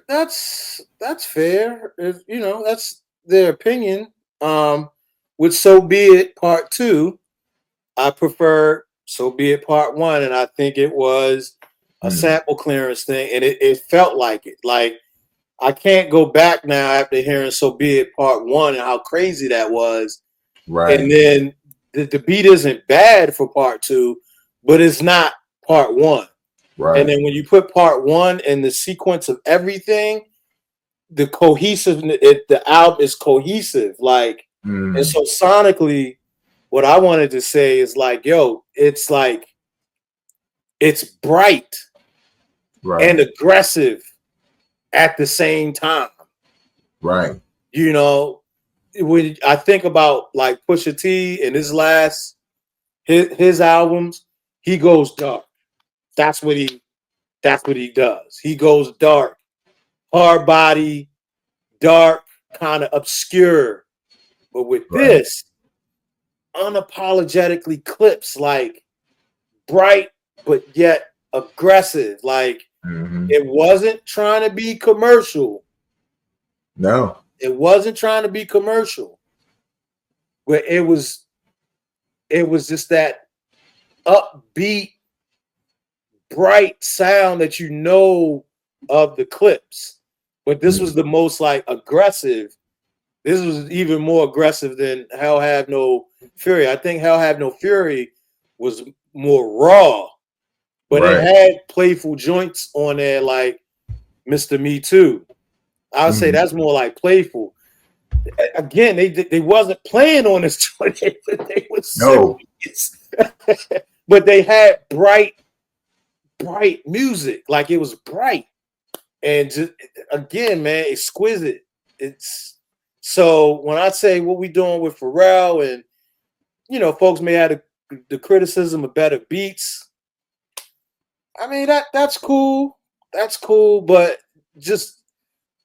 that's fair. You know, that's their opinion. With So Be It Part 2, I prefer So Be It Part 1, and I think it was a sample clearance thing, and it felt like it. Like, I can't go back now after hearing So Be It Part 1 and how crazy that was. Right. And then the beat isn't bad for Part 2, but it's not Part 1. Right. And then when you put Part 1 in the sequence of everything, the album is cohesive. Like, and so sonically, what I wanted to say is like, yo, it's like, it's bright and aggressive at the same time. Right. You know, when I think about like Pusha T and his albums, he goes dark. That's what he does. He goes dark, hard body, dark, kind of obscure. But with this, unapologetically Clipse, like bright but yet aggressive. Like, it wasn't trying to be commercial. No. It wasn't trying to be commercial. But it was just that upbeat, bright sound that you know of the Clipse. But this was the most like aggressive. This was even more aggressive than Hell Have No Fury. I think Hell Have No Fury was more raw, but it had playful joints on there like Mr. Me Too. I would say that's more like playful. Again, they wasn't playing on this joint, they was serious. But they had bright music, like it was bright, and just, again, man, exquisite. It's so when I say what we doing with Pharrell, and you know, folks may have the criticism of better beats. I mean, that's cool. That's cool, but just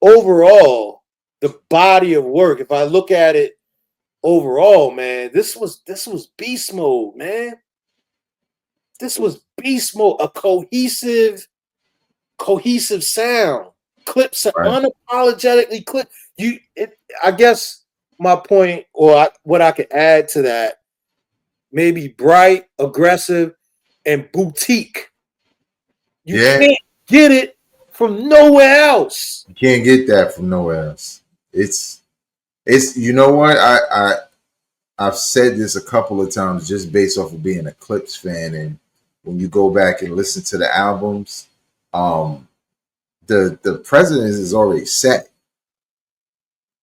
overall, the body of work, if I look at it overall, man, this was beast mode, man. This was beast mode, a cohesive sound. Clipse unapologetically clip. I guess my point, or what I could add to that, maybe bright, aggressive, and boutique. You can't get it from nowhere else. You can't get that from nowhere else. It's you know what? I've said this a couple of times just based off of being a Clipse fan, and when you go back and listen to the albums, the precedent is already set.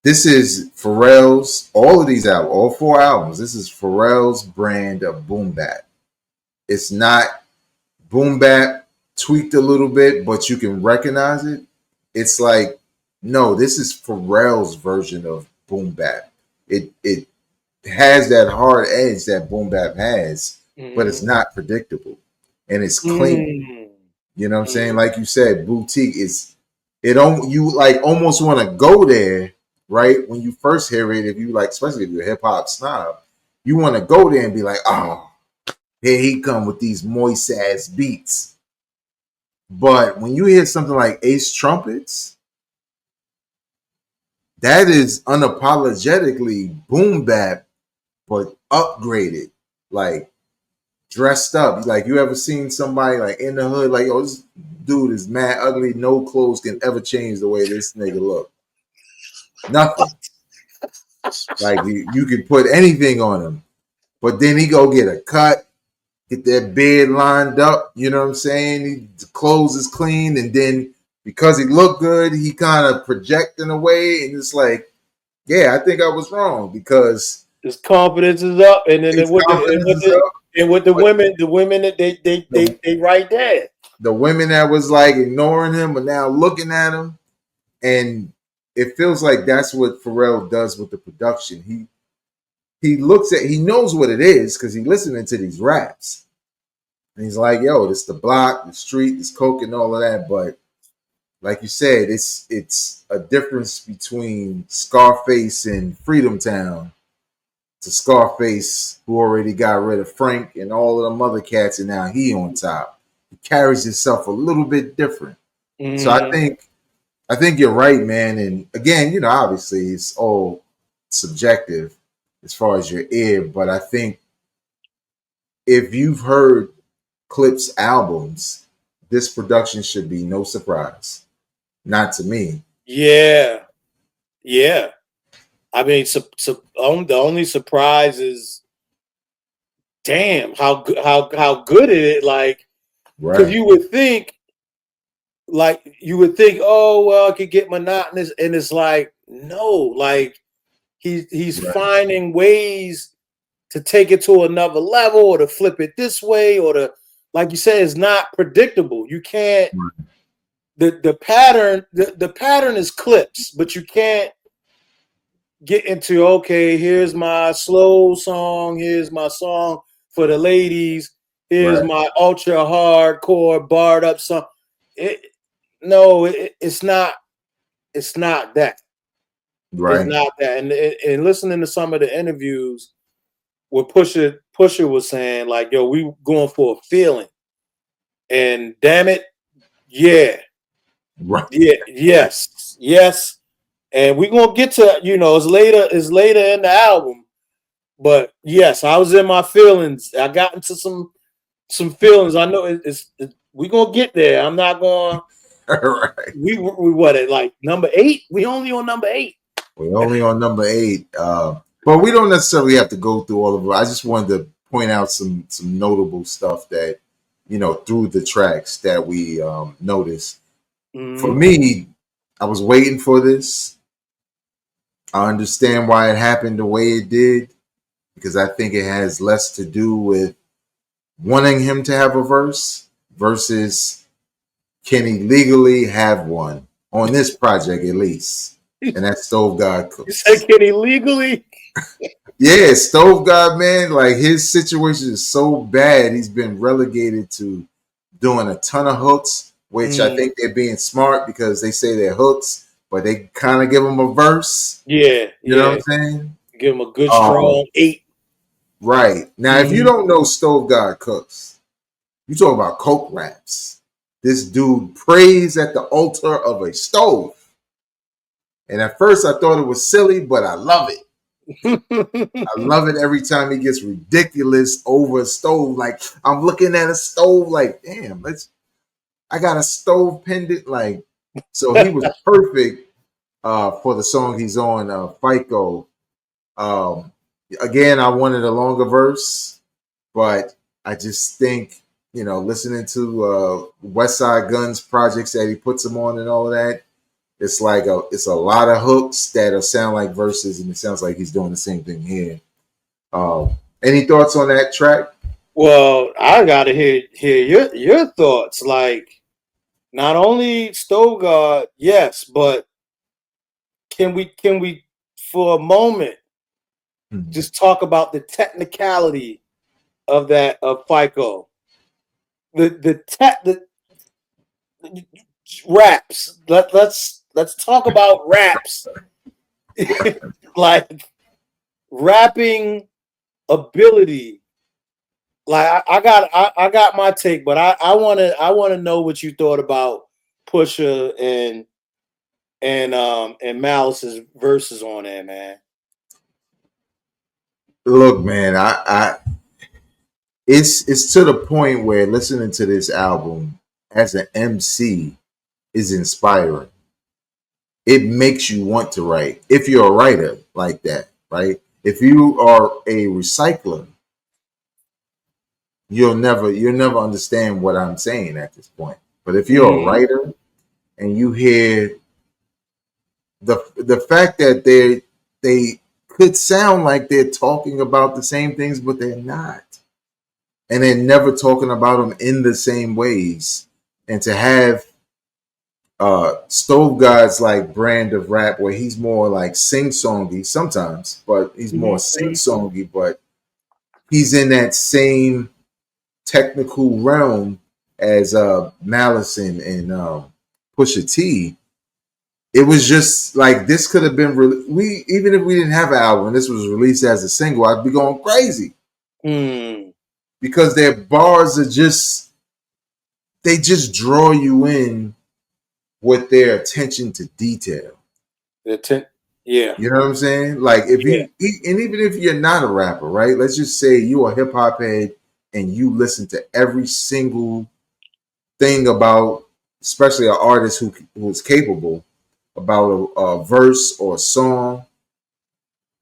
This is Pharrell's, all of these albums, all 4 albums. This is Pharrell's brand of boom bap. It's not boom bap tweaked a little bit, but you can recognize it. It's like, no, this is Pharrell's version of boom bap. It has that hard edge that boom bap has, but it's not predictable and it's clean. You know what I'm saying? Like you said, boutique is you like almost want to go there, right? When you first hear it, if you like, especially if you're a hip hop snob, you want to go there and be like, oh, here he come with these moist ass beats. But when you hear something like Ace Trumpets, That is unapologetically boom bap, but upgraded, like dressed up. Like you ever seen somebody like in the hood, like, oh, this dude is mad ugly. No clothes can ever change the way this nigga look. Nothing. Like you can put anything on him. But then he go get a cut, get that beard lined up, you know what I'm saying? The clothes is clean, and then because he looked good, he kind of projecting away, and it's like, yeah, I think I was wrong because his confidence is up, and then his confidence is up. with the women that they right there. The women that was like ignoring him are now looking at him, and it feels like that's what Pharrell does with the production. He knows what it is because he's listening to these raps. And he's like, yo, this the block, the street, this coke and all of that. But like you said, it's a difference between Scarface and Freedom Town to Scarface, who already got rid of Frank and all of them other cats, and now he on top. He carries himself a little bit different. Mm-hmm. So I think you're right, man. And again, obviously it's all subjective as far as your ear, but I think if you've heard Clipse albums, this production should be no surprise. Not to me. Yeah. I mean, the only surprise is, damn, how good is it? Like, because you would think, oh well, it could get monotonous, and it's like, no, like he's finding ways to take it to another level, or to flip it this way, or to, like you said, it's not predictable. You can't. The pattern is Clipse, but you can't get into, okay, here's my slow song, here's my song for the ladies, here's my ultra hardcore barred up song. It's not that. Right. It's not that. And listening to some of the interviews where Pusha was saying, like, yo, we going for a feeling. And damn it, yeah. Right. Yeah, yes. And we're gonna get to, it's later in the album. But yes, I was in my feelings. I got into some feelings. I know we're gonna get there. I'm not gonna right. We what at like number 8? We only on number 8. We're only on number 8. But we don't necessarily have to go through all of it. I just wanted to point out some notable stuff that, through the tracks that we noticed. Mm-hmm. For me, I was waiting for this. I understand why it happened the way it did, because I think it has less to do with wanting him to have a verse versus can he legally have one on this project at least. And that's Stove God Cooks. You said, can he legally? Yeah, Stove God, man, like his situation is so bad. He's been relegated to doing a ton of hooks, which I think they're being smart because they say they're hooks, but they kind of give him a verse. Yeah. You know what I'm saying? Give him a good strong 8. Right. Now, if you don't know Stove God Cooks, you talk about coke raps. This dude prays at the altar of a stove. And at first I thought it was silly, but I love it. I love it every time he gets ridiculous over a stove. Like, I'm looking at a stove like, damn, I got a stove pendant. Like, so he was perfect for the song he's on, FICO. Again, I wanted a longer verse, but I just think, listening to West Side Gun's projects that he puts them on and all of that, it's like it's a lot of hooks that sound like verses, and it sounds like he's doing the same thing here. Any thoughts on that track? Well, I gotta hear your thoughts. Like, not only Stove God, yes, but can we for a moment just talk about the technicality of FICO? The raps. Let's talk about raps. Like, rapping ability. Like, I got my take, but I want to know what you thought about Pusha and Malice's verses on there, man. Look, man, I it's to the point where listening to this album as an MC is inspiring. It makes you want to write if you're a writer like that, right? If you are a recycler, you'll never understand what I'm saying at this point. But if you're a writer and you hear the fact that they could sound like they're talking about the same things, but they're not. And they're never talking about them in the same ways. And to have Stove God's like brand of rap where he's more like sing-songy sometimes, but he's more sing-songy, but he's in that same technical realm as Malice and Pusha T. It was just like this could have been we even if we didn't have an album, this was released as a single, I'd be going crazy because their bars are just they just draw you in with their attention to detail. Yeah, you know what I'm saying. Like if you and even if you're not a rapper, right? Let's just say you're a hip hop head and you listen to every single thing about, especially an artist who is capable. About a verse or a song.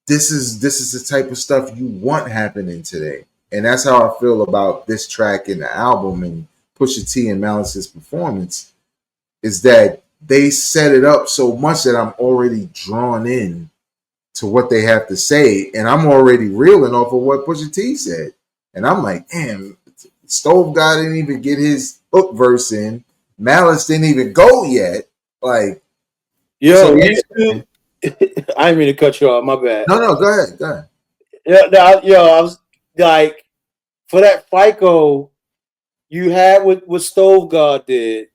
This is the type of stuff you want happening today, and that's how I feel about this track in the album and Pusha T and Malice's performance. Is that they set it up so much that I'm already drawn in to what they have to say, and I'm already reeling off of what Pusha T said, and I'm like, damn, Stove God didn't even get his hook verse in. Malice didn't even go yet, like. Yo, so, I didn't mean to cut you off. My bad. No, go ahead. Go ahead. Yeah, I was like, for that FICO, you had what Stove God did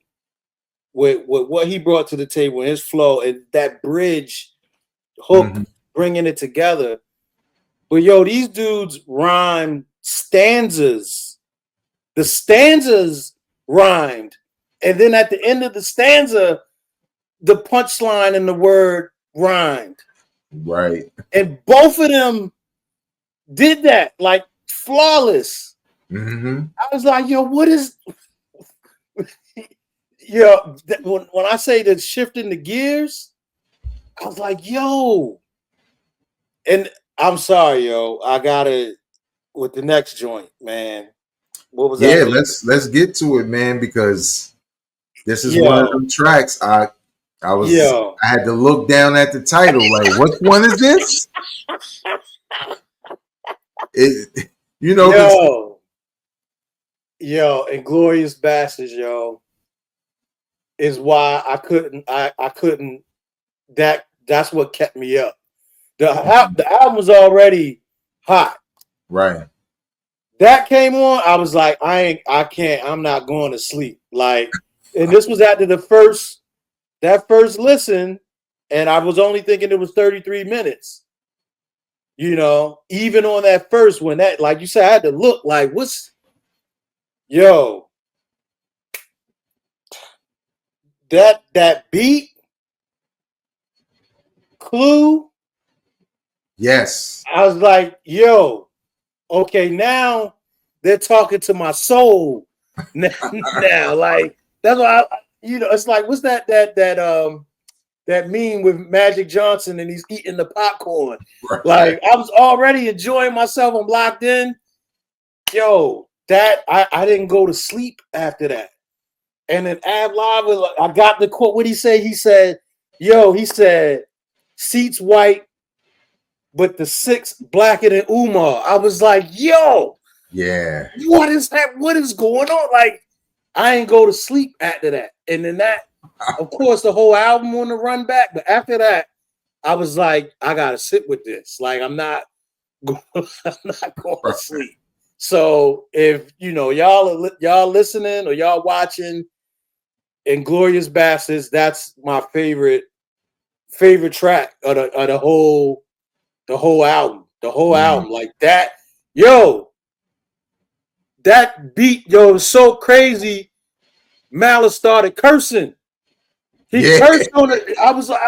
with what he brought to the table, his flow, and that bridge hook, bringing it together. But yo, these dudes rhyme stanzas. The stanzas rhymed, and then at the end of the stanza, the punchline and the word rhymed. Right. And both of them did that like flawless. I was like, yo, what is when I say that shifting the gears, I was like, yo. And I'm sorry, yo. I got it with the next joint, man. What was that? Yeah, let's get to it, man, because this is one of them tracks I had to look down at the title, like, what one is this? Inglorious Bastards, yo, is why I couldn't. That's what kept me up. The album was already hot, right? That came on, I was like, I'm not going to sleep. Like, and this was after that first listen, and I was only thinking it was 33 minutes. Even on that first one, that, like you said, I had to look like, that beat, Clue. Yes. I was like, yo, okay, now they're talking to my soul. Now, like, that's why it's like, what's that meme with Magic Johnson and he's eating the popcorn. Right. Like, I was already enjoying myself. I'm locked in. Yo, that I didn't go to sleep after that. And then Ab Live, I got the quote. What did he say? He said, seats white, but the six blacker than Umar. I was like, yo. Yeah. What is that? What is going on? Like, I ain't go to sleep after that. And then that, of course, the whole album on the run back. But after that, I was like, I gotta sit with this. Like, I'm not going to sleep. So if y'all listening or y'all watching Inglorious Bastards, that's my favorite track of the whole album. The whole album. Like that, that beat, was so crazy. Malice started cursing. He cursed on it. I was like,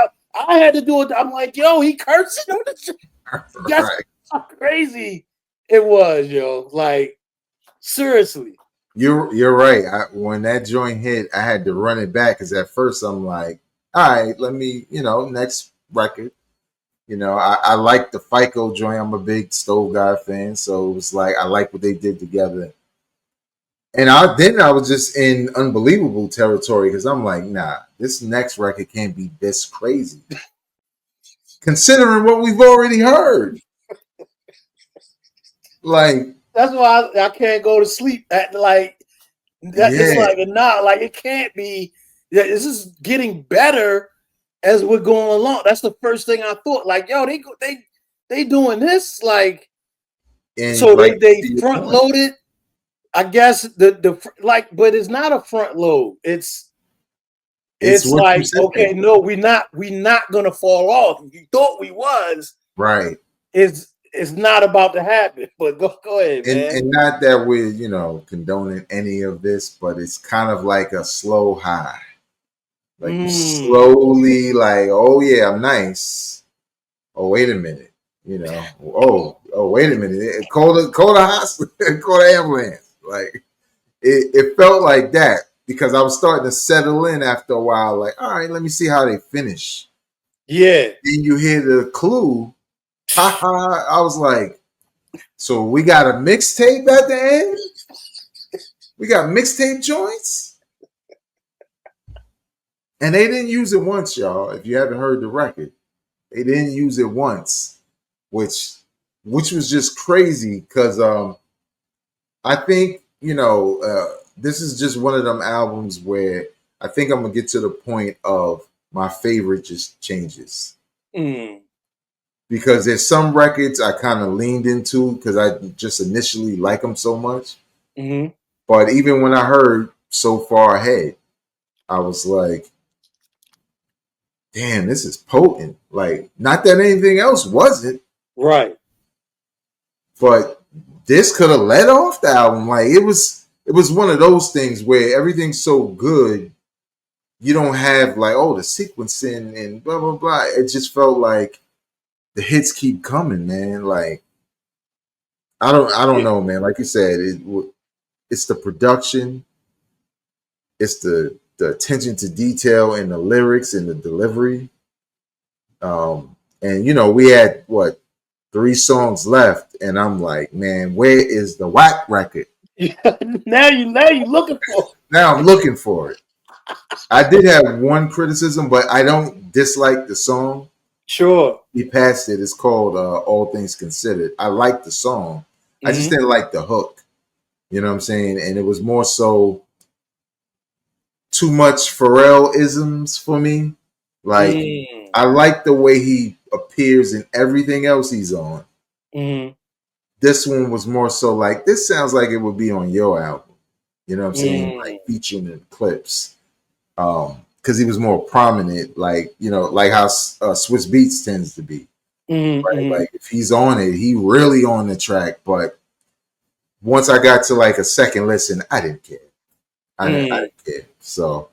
I had to do it. I'm like, yo, he cursing on the. That's Right. how crazy it was, yo. Like, seriously. You're right. When that joint hit, I had to run it back because at first I'm like, all right, let me, next record. I like the FICO joint. I'm a big Stove God fan, so it was like I like what they did together. And I was just in unbelievable territory because I'm like, nah, this next record can't be this crazy, considering what we've already heard. Like, That's why I can't go to sleep at like that. It's yeah, like like it can't be. Yeah, this is getting better as we're going along. That's the first thing I thought. Like, yo, they doing this like and so like they to your front point, loaded. I guess the like, but it's not a front load. it's It's what you like, okay, said, no, we not gonna fall off. You thought we was. right? It's not about to happen. But go ahead, and man. and not that we're condoning any of this, but it's kind of like a slow high. Like you Mm. slowly, like, oh yeah, I'm nice. Oh wait a minute, oh wait a minute, call the hospital, call the ambulance. Like it felt like that because I was starting to settle in after a while. Like, all right, let me see how they finish. Yeah. Then you hear the clue. Ha ha! I was like, so we got a mixtape at the end. We got mixtape joints. And they didn't use it once, y'all. If you haven't heard the record, they didn't use it once, which was just crazy because I think this is just one of them albums where I think I'm gonna get to the point of my favorite just changes Mm. because there's some records I kind of leaned into because I just initially like them so much, Mm-hmm. but even when I heard So Far Ahead, I was like, damn, this is potent. Like, not that anything else wasn't, Right. but this could have led off the album. Like, it was one of those things where everything's so good, you don't have like, oh, the sequencing and blah blah blah. It just felt like the hits keep coming, man. Like, I don't Yeah. know, man. Like you said, it's the production, it's the attention to detail and the lyrics and the delivery. And we had what 3 songs left, and I'm like, man, where is the whack record? Now you looking for Now I'm looking for it. I did have one criticism, but I don't dislike the song. sure. He passed it. It's called All Things Considered. I like the song. I just Mm-hmm. didn't like the hook. You know what I'm saying? And it was more so too much Pharrell isms for me. Like, Mm. I like the way he appears in everything else he's on. Mm-hmm. This one was more so like, this sounds like it would be on your album. You know what I'm saying? Like Mm. featuring in Clipse. Because he was more prominent, like like how Swiss Beats tends to be, Mm-hmm. right? Mm-hmm. Like if he's on it, he really on the track. But once I got to like a second listen, I didn't care. I Mm. didn't care. So,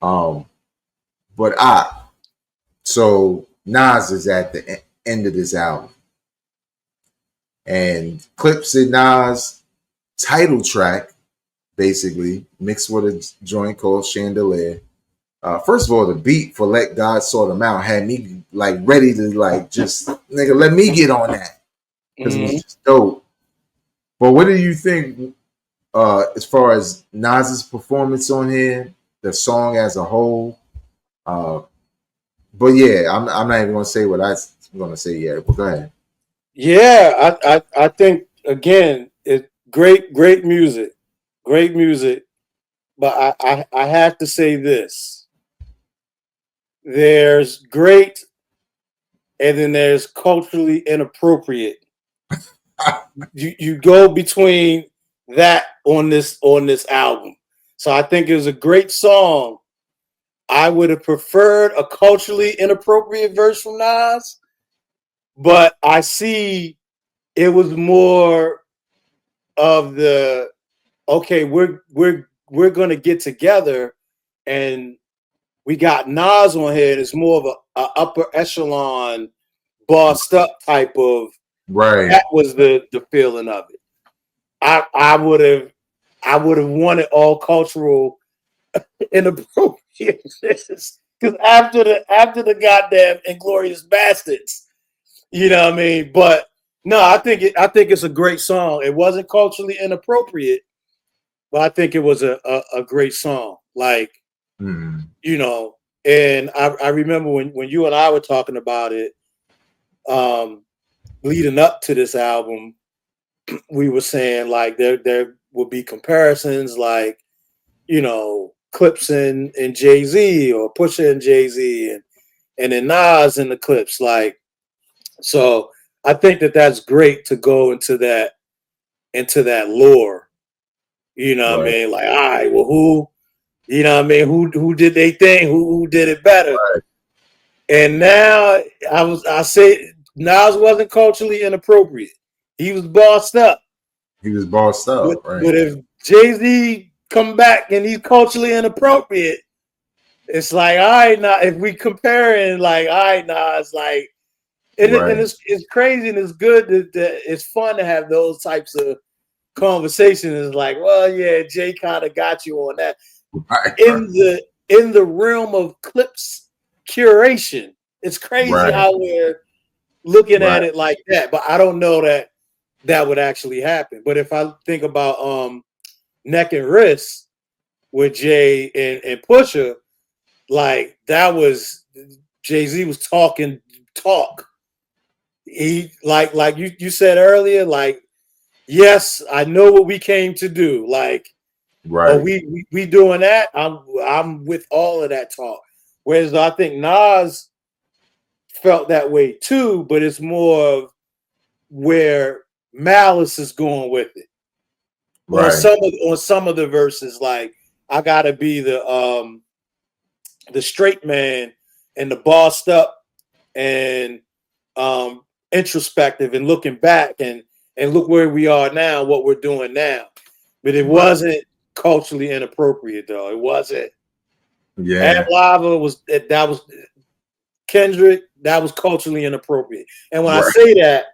um, but so Nas is at the end of this album, and Clipse and Nas title track basically mixed with a joint called Chandelier. First of all, the beat for "Let God Sort 'Em Out" had me like ready to like just nigga let me get on that because it was Mm-hmm. just dope. But what do you think as far as Nas's performance on here, the song as a whole? Uh, but yeah, I'm not even gonna say what I'm gonna say yet. But go ahead. Yeah, I think again, it great music, great music. But I have to say this: there's great, and then there's culturally inappropriate. You go between that on this album. So I think it was a great song. I would have preferred a culturally inappropriate verse from Nas, but I see it was more of the okay, we're gonna get together and we got Nas on here. And it's more of a upper echelon, bossed up type of. Right. That was the feeling of it. I would have wanted all cultural inappropriateness because after the goddamn Inglorious Bastards, you know what I mean. But no, I think it's a great song. It wasn't culturally inappropriate, but I think it was a great song. Like, you know, and I remember when you and I were talking about it, leading up to this album, we were saying like there would be comparisons, like, you know, Clipse and Jay-Z, or Pusha and Jay-Z, and then Nas in the Clipse. Like, so I think that's great to go into that lore. You know what I mean? Like, all right, well, who, you know what I mean? Who did they thing? Who did it better? Right. And now I say Nas wasn't culturally inappropriate. He was bossed up. He was bossed up, right? But if Jay-Z come back and he's culturally inappropriate, it's like, all right, now if we comparing, like, all right, now it's like, and it's crazy and it's good that it's fun to have those types of conversations. It's like, well, yeah, Jay kind of got you on that. Right. In the realm of Clipse curation, it's crazy how we're looking at it like that. But I don't know that would actually happen. But if I think about Neck and Wrist with Jay and Pusha, like, that was Jay-Z was talking talk. He like you said earlier, like, yes, I know what we came to do. Like, oh, we doing that. I'm with all of that talk. Whereas I think Nas felt that way too, but it's more of where Malice is going with it. Right. On some of the verses, like, I gotta be the straight man and the bossed up and introspective and looking back and look where we are now, what we're doing now. But it wasn't culturally inappropriate, though. It wasn't. Yeah. And Lava was Kendrick. That was culturally inappropriate. And when I say that,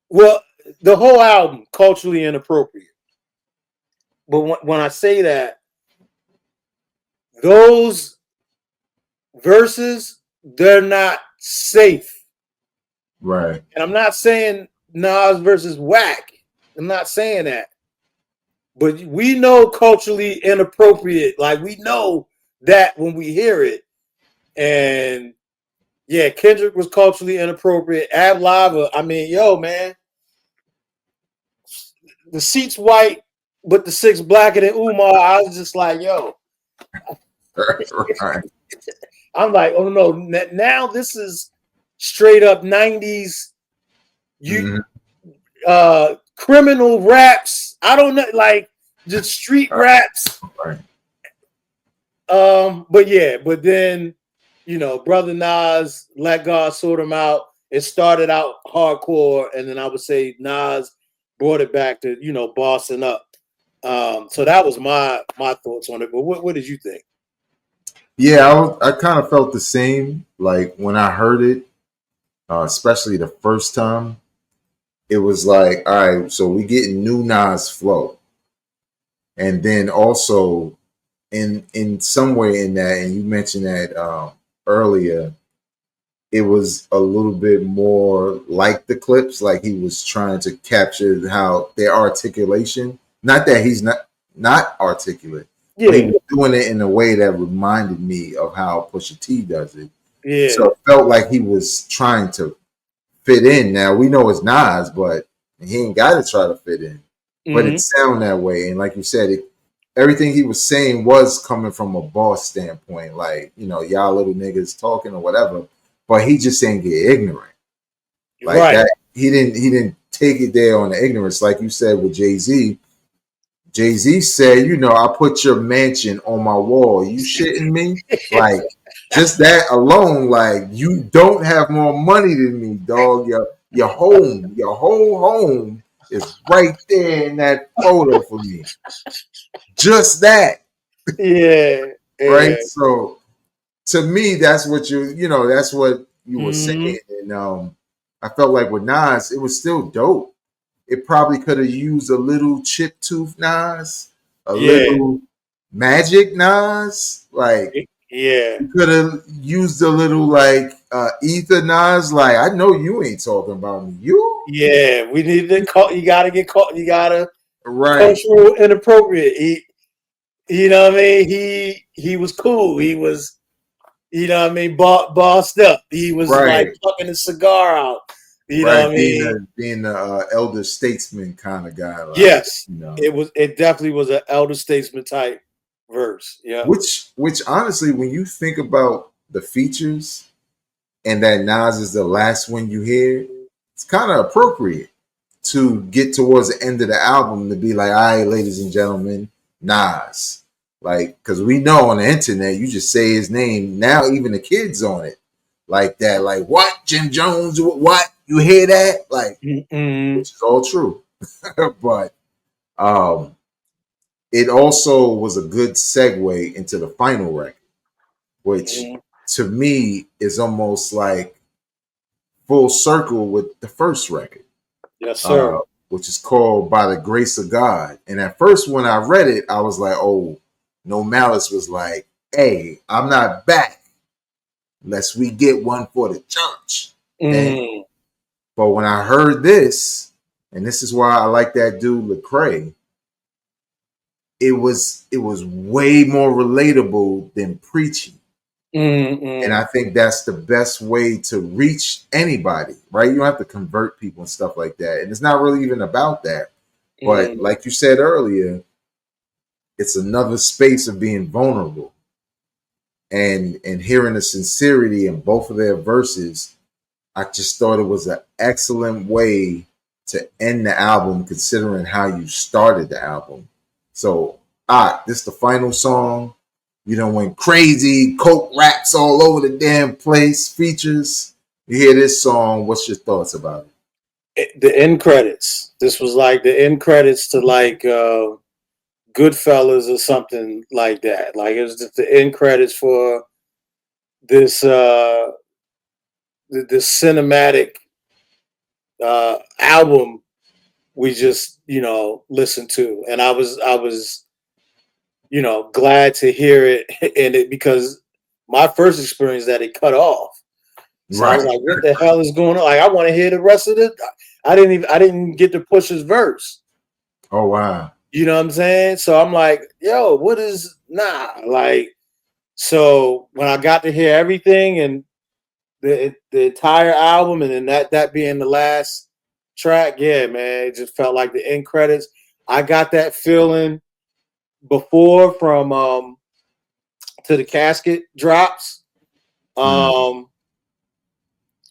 well, the whole album culturally inappropriate. But when I say that, those verses, they're not safe. Right. And I'm not saying Nas versus whack. I'm not saying that. But we know culturally inappropriate. Like, we know that when we hear it. And yeah, Kendrick was culturally inappropriate. Ab Lava, I mean, yo, man. The seat's white, but the six blacker than Umar. I was just like, yo. Right. I'm like, oh no, now this is straight up 90s. Criminal raps. I don't know, like, just street raps. Right. But then, you know, Brother Nas, Let God Sort Him Out. It started out hardcore, and then I would say Nas brought it back to, you know, bossing up. So that was my thoughts on it. But what did you think? Yeah, I kind of felt the same. Like, when I heard it, especially the first time, it was like, all right, so we getting new Nas flow. And then also in some way in that, and you mentioned that earlier, it was a little bit more like the Clipse, like he was trying to capture how their articulation, not that he's not articulate, but he was doing it in a way that reminded me of how Pusha T does it. Yeah. So it felt like he was trying to fit in. Now, we know it's Nas, but he ain't got to try to fit in. But it sounded that way. And like you said, everything he was saying was coming from a boss standpoint. Like, you know, y'all little niggas talking or whatever. But he just didn't get ignorant. Like that. He didn't take it there on the ignorance. Like you said with Jay-Z. Jay-Z said, you know, I put your mansion on my wall. You shitting me? Like, just that alone, like, you don't have more money than me, dog. Your home, your whole home is right there in that photo for me. Just that. Yeah. right? So to me, that's what that's what you were Mm-hmm. saying. And I felt like with Nas, it was still dope. It probably could have used a little chip tooth Nas, a Yeah. little magic Nas. Like Yeah. you could have used a little like ether Nas. Like I know you ain't talking about me. You Yeah. We need to call. You gotta get caught. You gotta right, cultural inappropriate. You know what I mean? He was cool. He was, you know what I mean, bossed up. He was like right, plucking a cigar out. You know right. what I Being mean? the elder statesman kind of guy. Like Yes. It definitely was an elder statesman type verse. Yeah. which honestly, when you think about the features and that Nas is the last one you hear, it's kind of appropriate to get towards the end of the album to be like, all right, ladies and gentlemen, Nas. Like, because we know on the internet, you just say his name. Now, even the kids on it like that. Like, what? Jim Jones? What? You hear that? Like, Mm-hmm. which is all true. But um, it also was a good segue into the final record, which Mm-hmm. to me is almost like full circle with the first record. Yes, sir. Which is called By the Grace of God. And at first, when I read it, I was like, oh, No Malice was like, hey, I'm not back unless we get one for the church. And Mm-hmm. but when I heard this, and this is why I like that dude Lecrae, it was way more relatable than preaching. And Mm-hmm. I think that's the best way to reach anybody, right? You don't have to convert people and stuff like that. And it's not really even about that. But Mm-hmm. like you said earlier, it's another space of being vulnerable and hearing the sincerity in both of their verses. I just thought it was an excellent way to end the album, considering how you started the album. So, this is the final song. You know, went crazy, coke raps all over the damn place, features. You hear this song, what's your thoughts about The end credits. This was like the end credits to like Goodfellas or something like that. Like it was just the end credits for this this cinematic album we just listened to, and I was glad to hear it in it because my first experience that it cut off. it? So I was Right. like, "What the hell is going on?" Like I want to hear the rest of it. I didn't get to push his verse. Oh, wow. You know what I'm saying? So I'm like, "Yo, what is like?" So when I got to hear everything and the entire album, and then that being the last track, yeah, man, it just felt like the end credits. I got that feeling before from to the casket drops, Mm. um,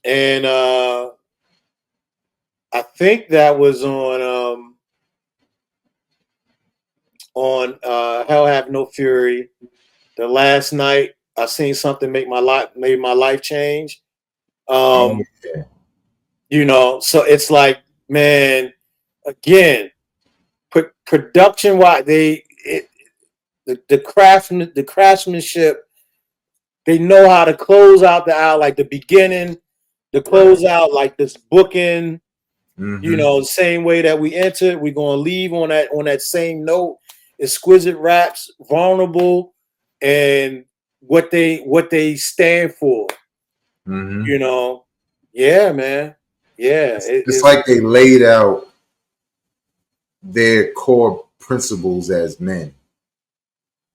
and I think that was on Hell Have No Fury. The last night I seen something made my life change. Oh, Um, yeah. so it's like, man, again, production wise, the craftsmanship, they know how to close out the out, like the beginning, the Right. close out, like this booking, Mm-hmm. the same way that we entered, we're gonna leave on that same note. Exquisite raps, vulnerable, and what they stand for. Mm-hmm. You know, yeah, man, yeah. It's like they laid out their core principles as men,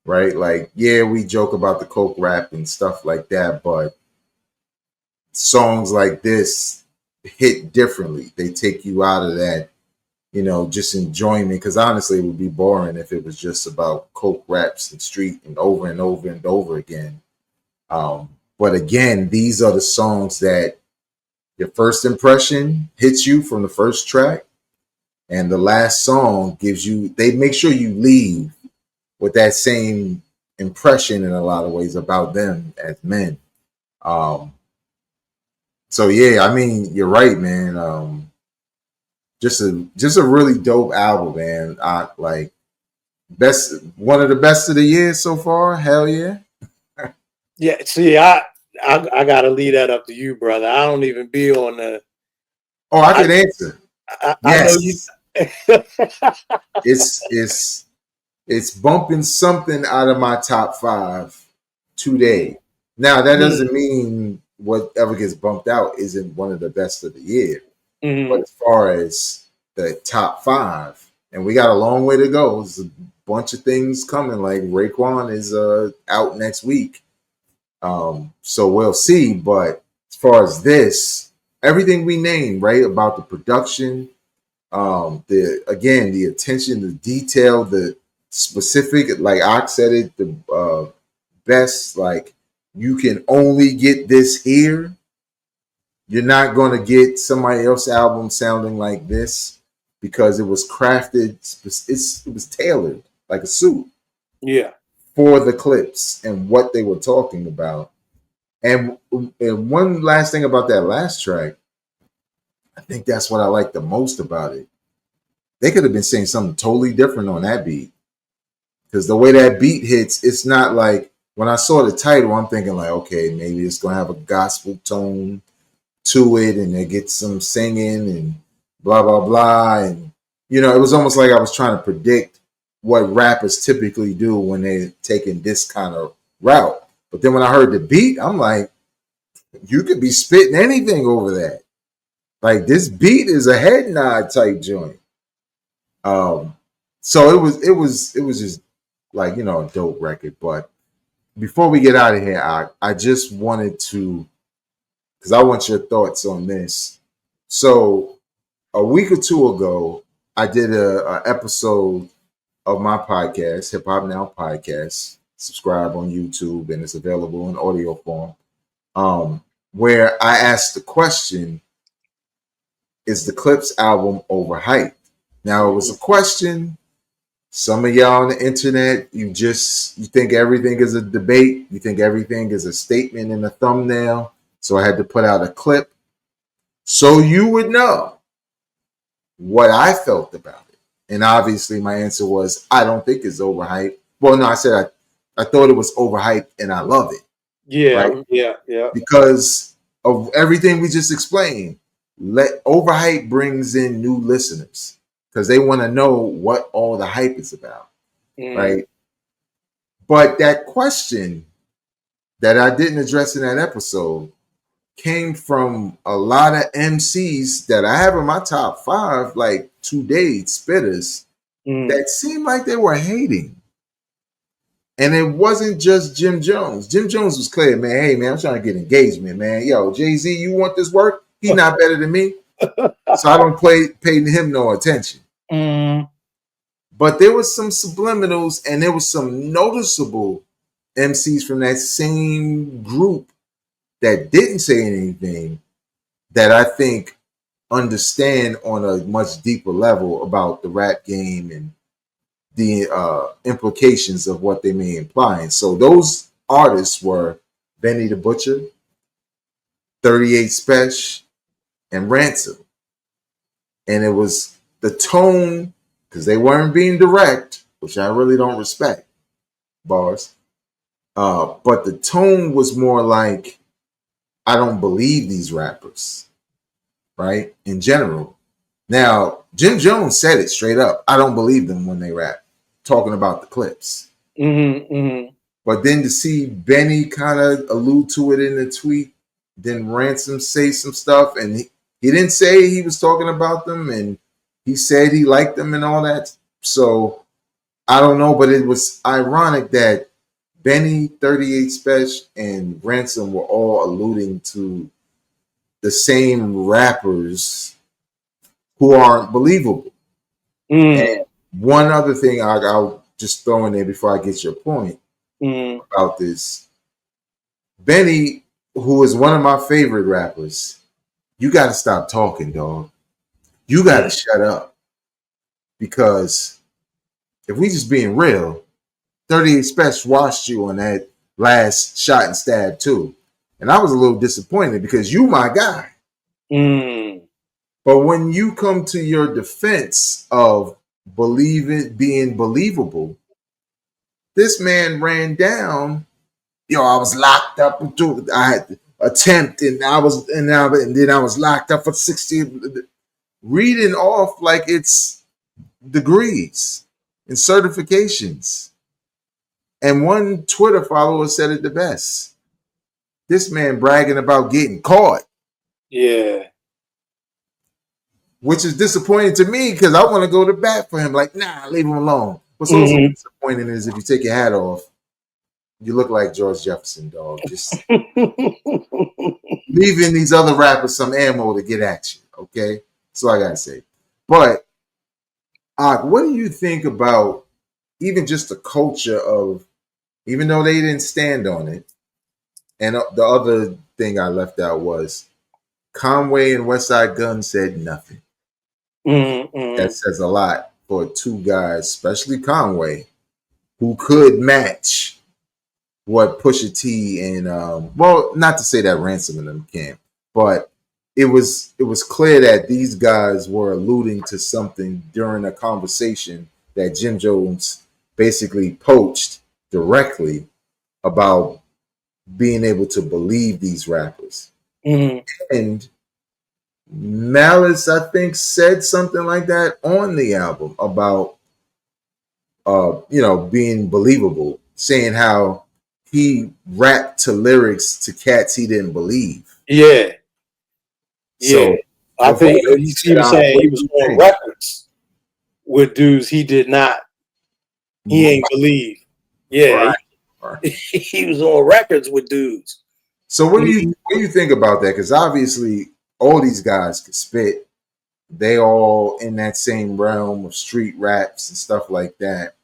right? Like, yeah, we joke about the coke rap and stuff like that, but songs like this hit differently. They take you out of that, just enjoyment. Because honestly, it would be boring if it was just about coke raps and street and over and over again. But again, these are the songs that your first impression hits you from the first track, and the last song gives you. They make sure you leave with that same impression in a lot of ways about them as men. Um, so yeah, I mean, you're right, man. Just a really dope album, man. I like One of the best of the year so far. Hell yeah. Yeah, see, I gotta leave that up to you, brother. I don't even be on the. Oh, I I can answer. I know you. Yes. It's it's bumping something out of my top 5 today. Now that doesn't mean whatever gets bumped out isn't one of the best of the year. But Mhm. as far as the top 5, and we got a long way to go. There's a bunch of things coming. Like Raekwon is out next week. So we'll see. But as far as this, everything we named, right, about the production, the attention, the detail, the specific, like Ox said it, the best, like you can only get this here. You're not going to get somebody else's album sounding like this because it was crafted. It was tailored like a suit Yeah. for the Clipse and what they were talking about. And one last thing about that last track, I think that's what I like the most about it. They could have been saying something totally different on that beat because the way that beat hits, it's not like when I saw the title, I'm thinking like, okay, maybe it's gonna have a gospel tone to it, and they get some singing and blah blah blah, and it was almost like I was trying to predict what rappers typically do when they're taking this kind of route. But then when I heard the beat, I'm like, you could be spitting anything over that. Like this beat is a head nod type joint. So it was just like a dope record. But before we get out of here, I just wanted to, because I want your thoughts on this. So a week or two ago, I did a episode of my podcast, Hip Hop Now Podcast. Subscribe on YouTube, and it's available in audio form. Where I asked the question: is the Clipse album overhyped? Now it was a question. Some of y'all on the internet, you think everything is a debate. You think everything is a statement in a thumbnail. So I had to put out a clip so you would know what I felt about it. And obviously my answer was, I don't think it's overhyped. Well, no, I said I thought it was overhyped and I love it. Right? Yeah. Because of everything we just explained. Overhype brings in new listeners because they want to know what all the hype is about. Right? But that question that I didn't address in that episode came from a lot of MCs that I have in my top 5, like today spitters, that seemed like they were hating. And it wasn't just Jim Jones. Jim Jones was clear, man. Hey, man, I'm trying to get engagement, man. Yo, Jay-Z, you want this work? He's not better than me. So I don't pay him no attention. But there was some subliminals and there was some noticeable MCs from that same group that didn't say anything that I think understand on a much deeper level about the rap game and the implications of what they may imply. And so those artists were Benny the Butcher, 38 Special, and Ransom. And it was the tone, because they weren't being direct, which I really don't respect, bars. But the tone was more like, I don't believe these rappers, right? In general. Now, Jim Jones said it straight up. I don't believe them when they rap, talking about the Clipse. But then to see Benny kind of allude to it in the tweet, then Ransom say some stuff, and he didn't say he was talking about them, and he said he liked them and all that. So I don't know, but it was ironic that Benny, 38 Special, and Ransom were all alluding to the same rappers who aren't believable. And one other thing I'll just throw in there before I get your point about this. Benny, who is one of my favorite rappers, you got to stop talking, dog. You got to shut up. Because if we just being real, 38 Special washed you on that last shot and stab too. And I was a little disappointed because you my guy. But when you come to your defense of being believable, this man ran down. Yo, I was locked up. I had attempt, and then I was locked up for 60. Reading off like it's degrees and certifications. And one Twitter follower said it the best. This man bragging about getting caught. Yeah. Which is disappointing to me because I want to go to bat for him. Like, nah, leave him alone. What's also disappointing is if you take your hat off, you look like George Jefferson, dog. Just leaving these other rappers some ammo to get at you. Okay, that's all I gotta say. But what do you think about even just the culture of, even though they didn't stand on it, and the other thing I left out was Conway and Westside Gunn said nothing. That says a lot for two guys, especially Conway, who could match what Pusha T and well, not to say that Ransom and them can, but it was clear that these guys were alluding to something during a conversation that Jim Jones basically poached directly about being able to believe these rappers. And Malice, I think, said something like that on the album about being believable, saying how he rapped to lyrics to cats he didn't believe. Yeah. So I think he was saying he was on records with dudes he did not. He ain't believe. Yeah. Right. He was on records with dudes. So what do you think about that? Because obviously all these guys can spit. They all in that same realm of street raps and stuff like that.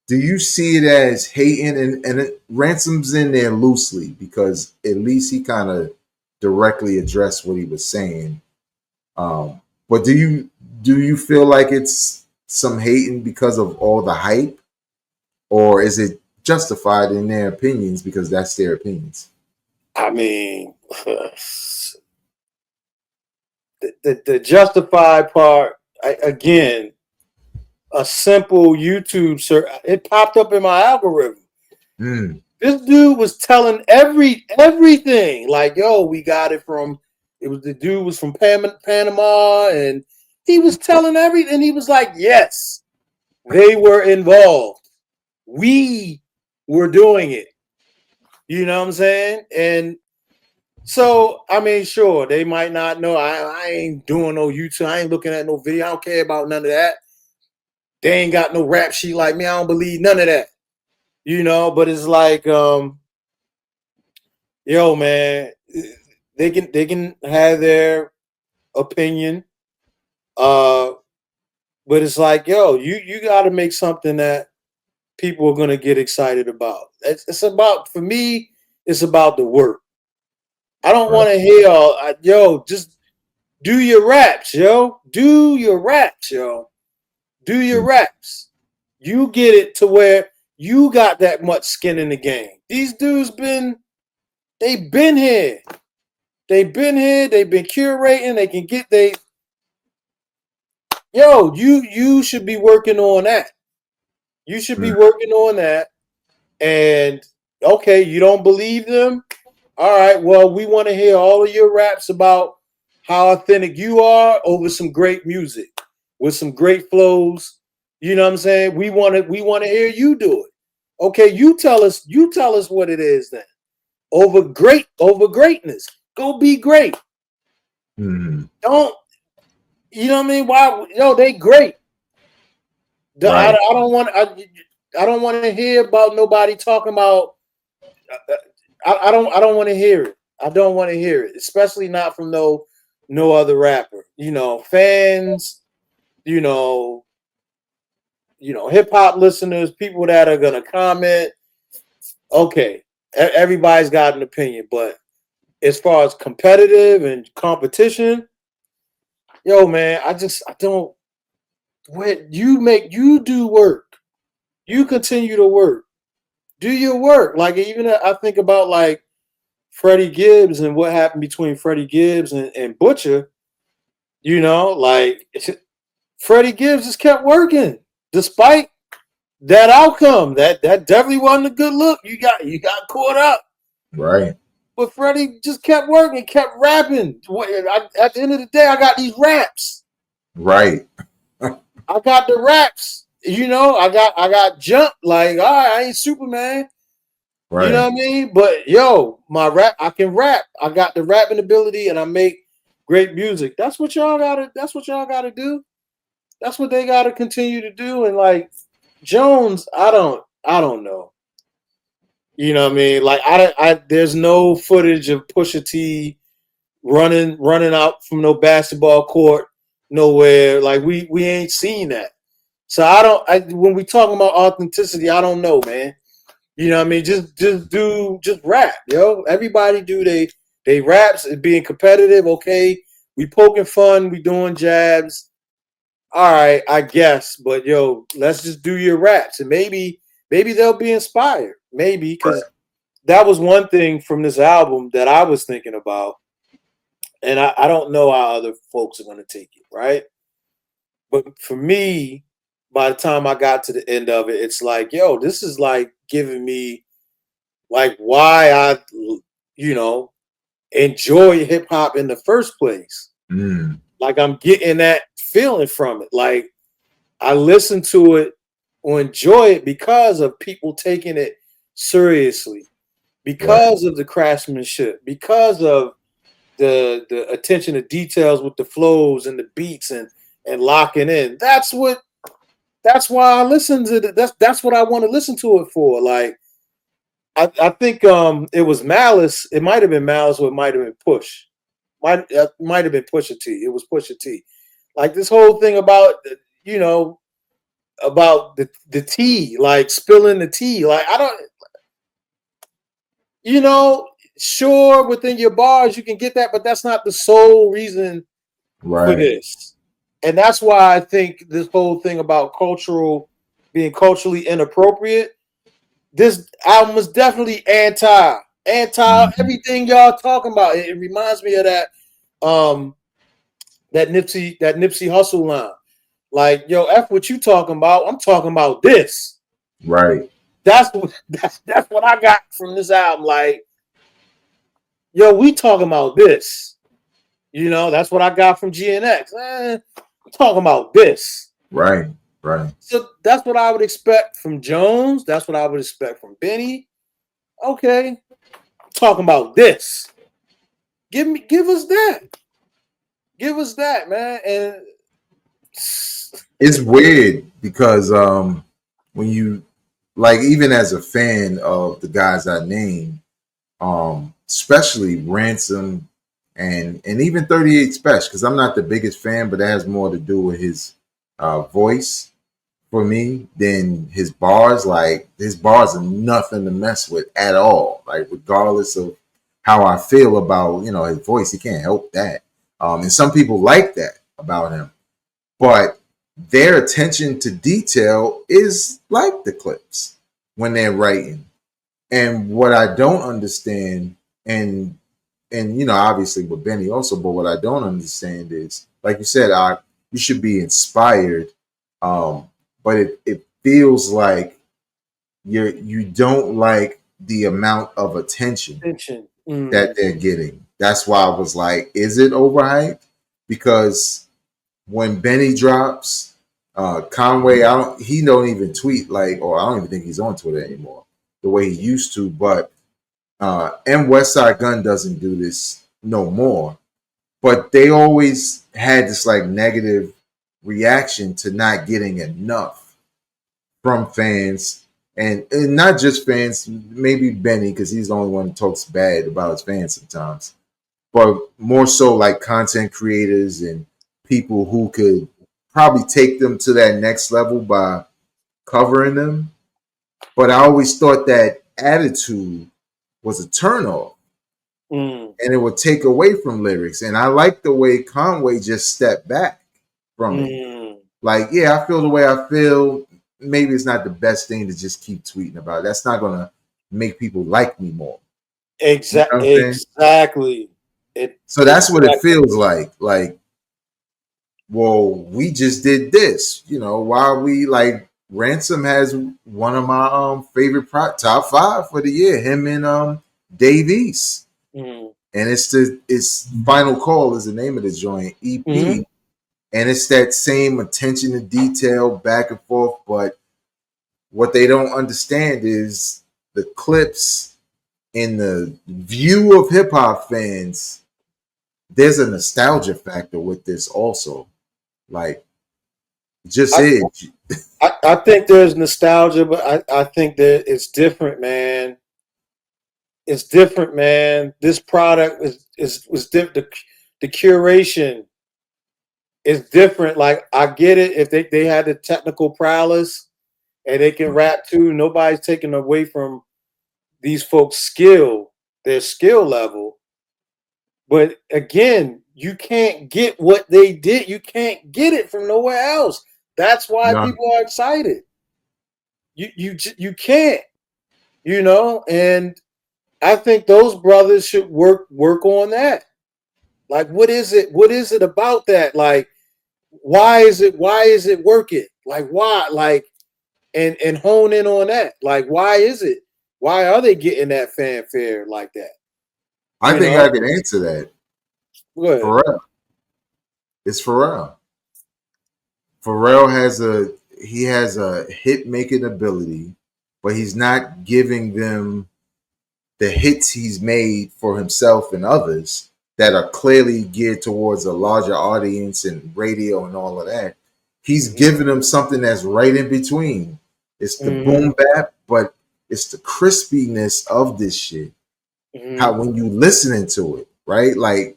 Do you see it as hating? And Ransom's in there loosely because at least he kind of directly addressed what he was saying. But do you feel like it's some hating because of all the hype, or is it justified in their opinions because that's their opinions? I mean, the justified part, again, a simple YouTube search, it popped up in my algorithm. This dude was telling everything. Like, yo, we got it from, the dude was from Panama, and he was telling everything. He was like, yes, they were involved. We were doing it. You know what I'm saying? And so, I mean, sure, they might not know. I ain't doing no YouTube. I ain't looking at no video. I don't care about none of that. They ain't got no rap sheet like me. I don't believe none of that. You know, but it's like, yo, man, they can have their opinion. But it's like, yo, you got to make something that people are gonna get excited about. It's about, for me, it's about the work. I don't want to hear, yo, just do your raps, yo. Do your raps, yo. Do your raps. You get it to where you got that much skin in the game. These dudes they've been here. They've been here. They've been curating. They can get yo, you should be working on that. You should be working on that. And okay, you don't believe them? All right, well, we want to hear all of your raps about how authentic you are over some great music with some great flows. You know what I'm saying? We want to hear you do it. Okay, you tell us what it is then. Over greatness. Go be great. Don't, you know what I mean? Why? Yo, they great. Right. I don't want to hear about nobody talking about. I don't want to hear it. I don't want to hear it, especially not from no other rapper. You know, fans. You know, hip hop listeners, people that are gonna comment. Okay, everybody's got an opinion, but as far as competitive and competition, yo, man, I don't. When you do work, you continue to work. Do your work. Like, even I think about like Freddie Gibbs and what happened between Freddie Gibbs and Butcher. You know, like Freddie Gibbs just kept working despite that outcome. That definitely wasn't a good look. You got caught up. Right. But Freddie just kept working, kept rapping. At the end of the day, I got these raps. Right. I got the raps. I got jumped. Like, all right, I ain't Superman. Right. You know what I mean? But my rap, I can rap. I got the rapping ability, and I make great music. That's what y'all gotta do. That's what they gotta continue to do. And like Jones, I don't know. You know what I mean? Like there's no footage of Pusha T running out from no basketball court nowhere. Like we ain't seen that. So when we talking about authenticity, I don't know, man. You know what I mean? Just rap, yo. Everybody do they raps, being competitive, okay. We poking fun, we doing jabs. All right, I guess. But let's just do your raps. And maybe they'll be inspired. Maybe, because that was one thing from this album that I was thinking about. And I don't know how other folks are going to take it, right? But for me, by the time I got to the end of it, it's like, this is like giving me like why I, enjoy hip hop in the first place. Like I'm getting that feeling from it. Like I listen to it or enjoy it because of people taking it seriously, because of the craftsmanship, because of the attention to details with the flows and the beats and locking in. That's why I listen to it. That's what I want to listen to it for. Like I think it was Malice. It might have been Malice, or it might have been Push. Might have been Pusha T. It was Pusha T. Like this whole thing about about the tea, like spilling the tea. Like I don't, sure, within your bars you can get that, but that's not the sole reason for this. And that's why I think this whole thing about being culturally inappropriate, this album is definitely anti everything y'all talking about. It reminds me of that that Nipsey Hussle line. Like, F what you talking about? I'm talking about this. Right. That's what I got from this album. Like, we talking about this. That's what I got from GNX. I'm talking about this. Right. Right. So that's what I would expect from Jones. That's what I would expect from Benny. Okay. Talking about this. Give us that. Give us that, man. And it's weird because when you, like, even as a fan of the guys I named, especially Ransom and even 38 Special, because I'm not the biggest fan, but that has more to do with his voice for me than his bars. Like, his bars are nothing to mess with at all. Like, regardless of how I feel about his voice, he can't help that. And some people like that about him, but their attention to detail is like the Clipse when they're writing. And what I don't understand, and obviously with Benny also, but what I don't understand is, like you said, you should be inspired, but it feels like you don't like the amount of attention that they're getting. That's why I was like, is it overhyped? Because when Benny drops, Conway, he don't even tweet, like, or I don't even think he's on Twitter anymore the way he used to. But and Westside Gunn doesn't do this no more. But they always had this like negative reaction to not getting enough from fans, and not just fans. Maybe Benny, because he's the only one who talks bad about his fans sometimes, but more so like content creators and people who could probably take them to that next level by covering them. But I always thought that attitude was a turnoff. And it would take away from lyrics. And I like the way Conway just stepped back from it. Like, yeah, I feel the way I feel. Maybe it's not the best thing to just keep tweeting about it. That's not going to make people like me more. Exactly. So that's what it feels like. Like, well, we just did this. You know, why we like Ransom has one of my favorite top 5 for the year. Him and Dave East. Mm-hmm. And it's Final Call is the name of the joint EP. Mm-hmm. And it's that same attention to detail back and forth. But what they don't understand is the Clipse in the view of hip hop fans. There's a nostalgia factor with this also. Like, just I think there's nostalgia, but I think that it's different, man. It's different, man. This product was different. The curation is different. Like, I get it if they had the technical prowess and they can rap too. Nobody's taking away from these folks' their skill level. But again, you can't get what they did. You can't get it from nowhere else. That's why people are excited. You can't, and I think those brothers should work on that. Like, what is it? What is it about that? Like, why is it working? Like, why? Like, and hone in on that. Like, why is it? Why are they getting that fanfare like that? I think I can answer that. Good. Pharrell. It's Pharrell. Pharrell has a hit making ability, but he's not giving them the hits he's made for himself and others that are clearly geared towards a larger audience and radio and all of that. He's giving them something that's right in between. It's the boom bap, but it's the crispiness of this shit. How when you listening to it, right? Like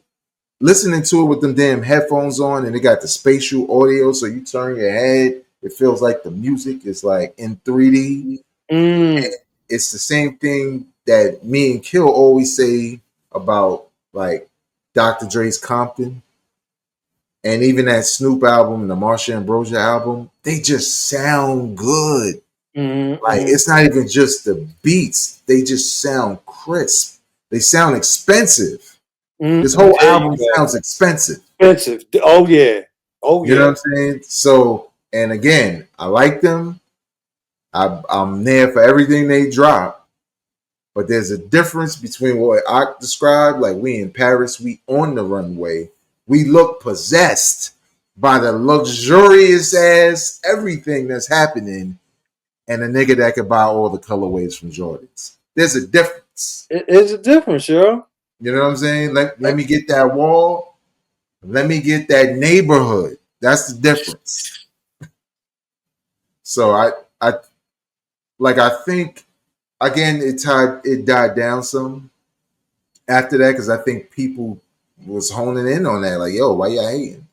listening to it with them damn headphones on and it got the spatial audio, so you turn your head, it feels like the music is like in 3D. It's the same thing that me and Kill always say about like Dr. Dre's Compton and even that Snoop album, the Marsha Ambrosia album, they just sound good. Like it's not even just the beats, they just sound crisp. They sound expensive. This whole album sounds expensive. Oh yeah. You know what I'm saying? So, and again, I like them. I'm there for everything they drop. But there's a difference between what I described, like we in Paris, we on the runway. We look possessed by the luxurious ass everything that's happening, and a nigga that could buy all the colorways from Jordans. There's a difference. It is a difference, yo. You know what I'm saying? Let me get that wall. Let me get that neighborhood. That's the difference. So I think again it died down some after that because I think people was honing in on that, like, yo, why y'all hating?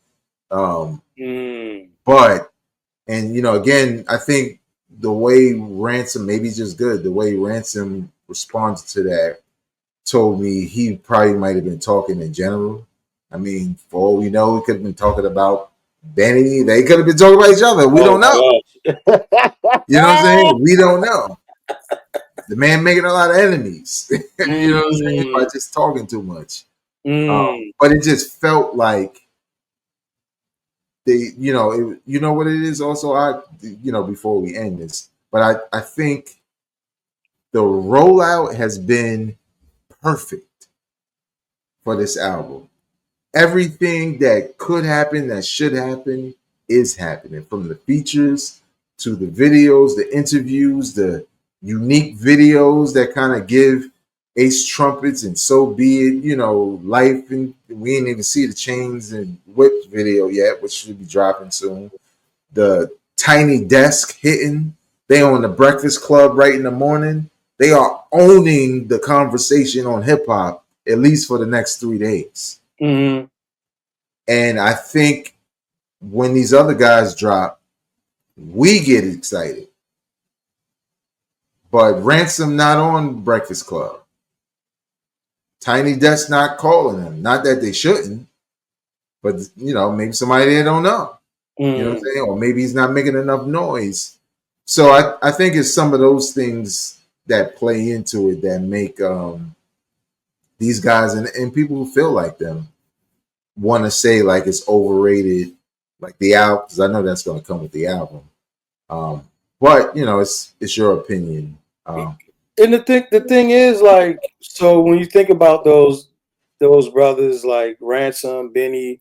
But and again, I think the way Ransom, maybe just good, the way Ransom responded to that told me he probably might have been talking in general. I mean, for all we know, he could have been talking about Benny. They could have been talking about each other. We don't know. You know what I'm saying? We don't know. The man making a lot of enemies. You know what I'm saying? By just talking too much. But it just felt like they, you know what it is also, before we end this, but I think the rollout has been perfect for this album. Everything that could happen, that should happen, is happening. From the features to the videos, the interviews, the unique videos that kind of give Ace trumpets and So Be It, life. And we ain't even see the Chains and Whips video yet, which should be dropping soon. The Tiny Desk hitting. They on the Breakfast Club right in the morning. They are owning the conversation on hip hop, at least for the next 3 days. And I think when these other guys drop, we get excited. But Ransom not on Breakfast Club. Tiny Desk not calling them. Not that they shouldn't, but maybe somebody there don't know. You know what I'm saying? Or maybe he's not making enough noise. So I think it's some of those things that play into it that make these guys and people who feel like them want to say like it's overrated like the album, because I know that's going to come with the album. But you know, it's your opinion. And the thing is, like, so when you think about those brothers like Ransom, Benny,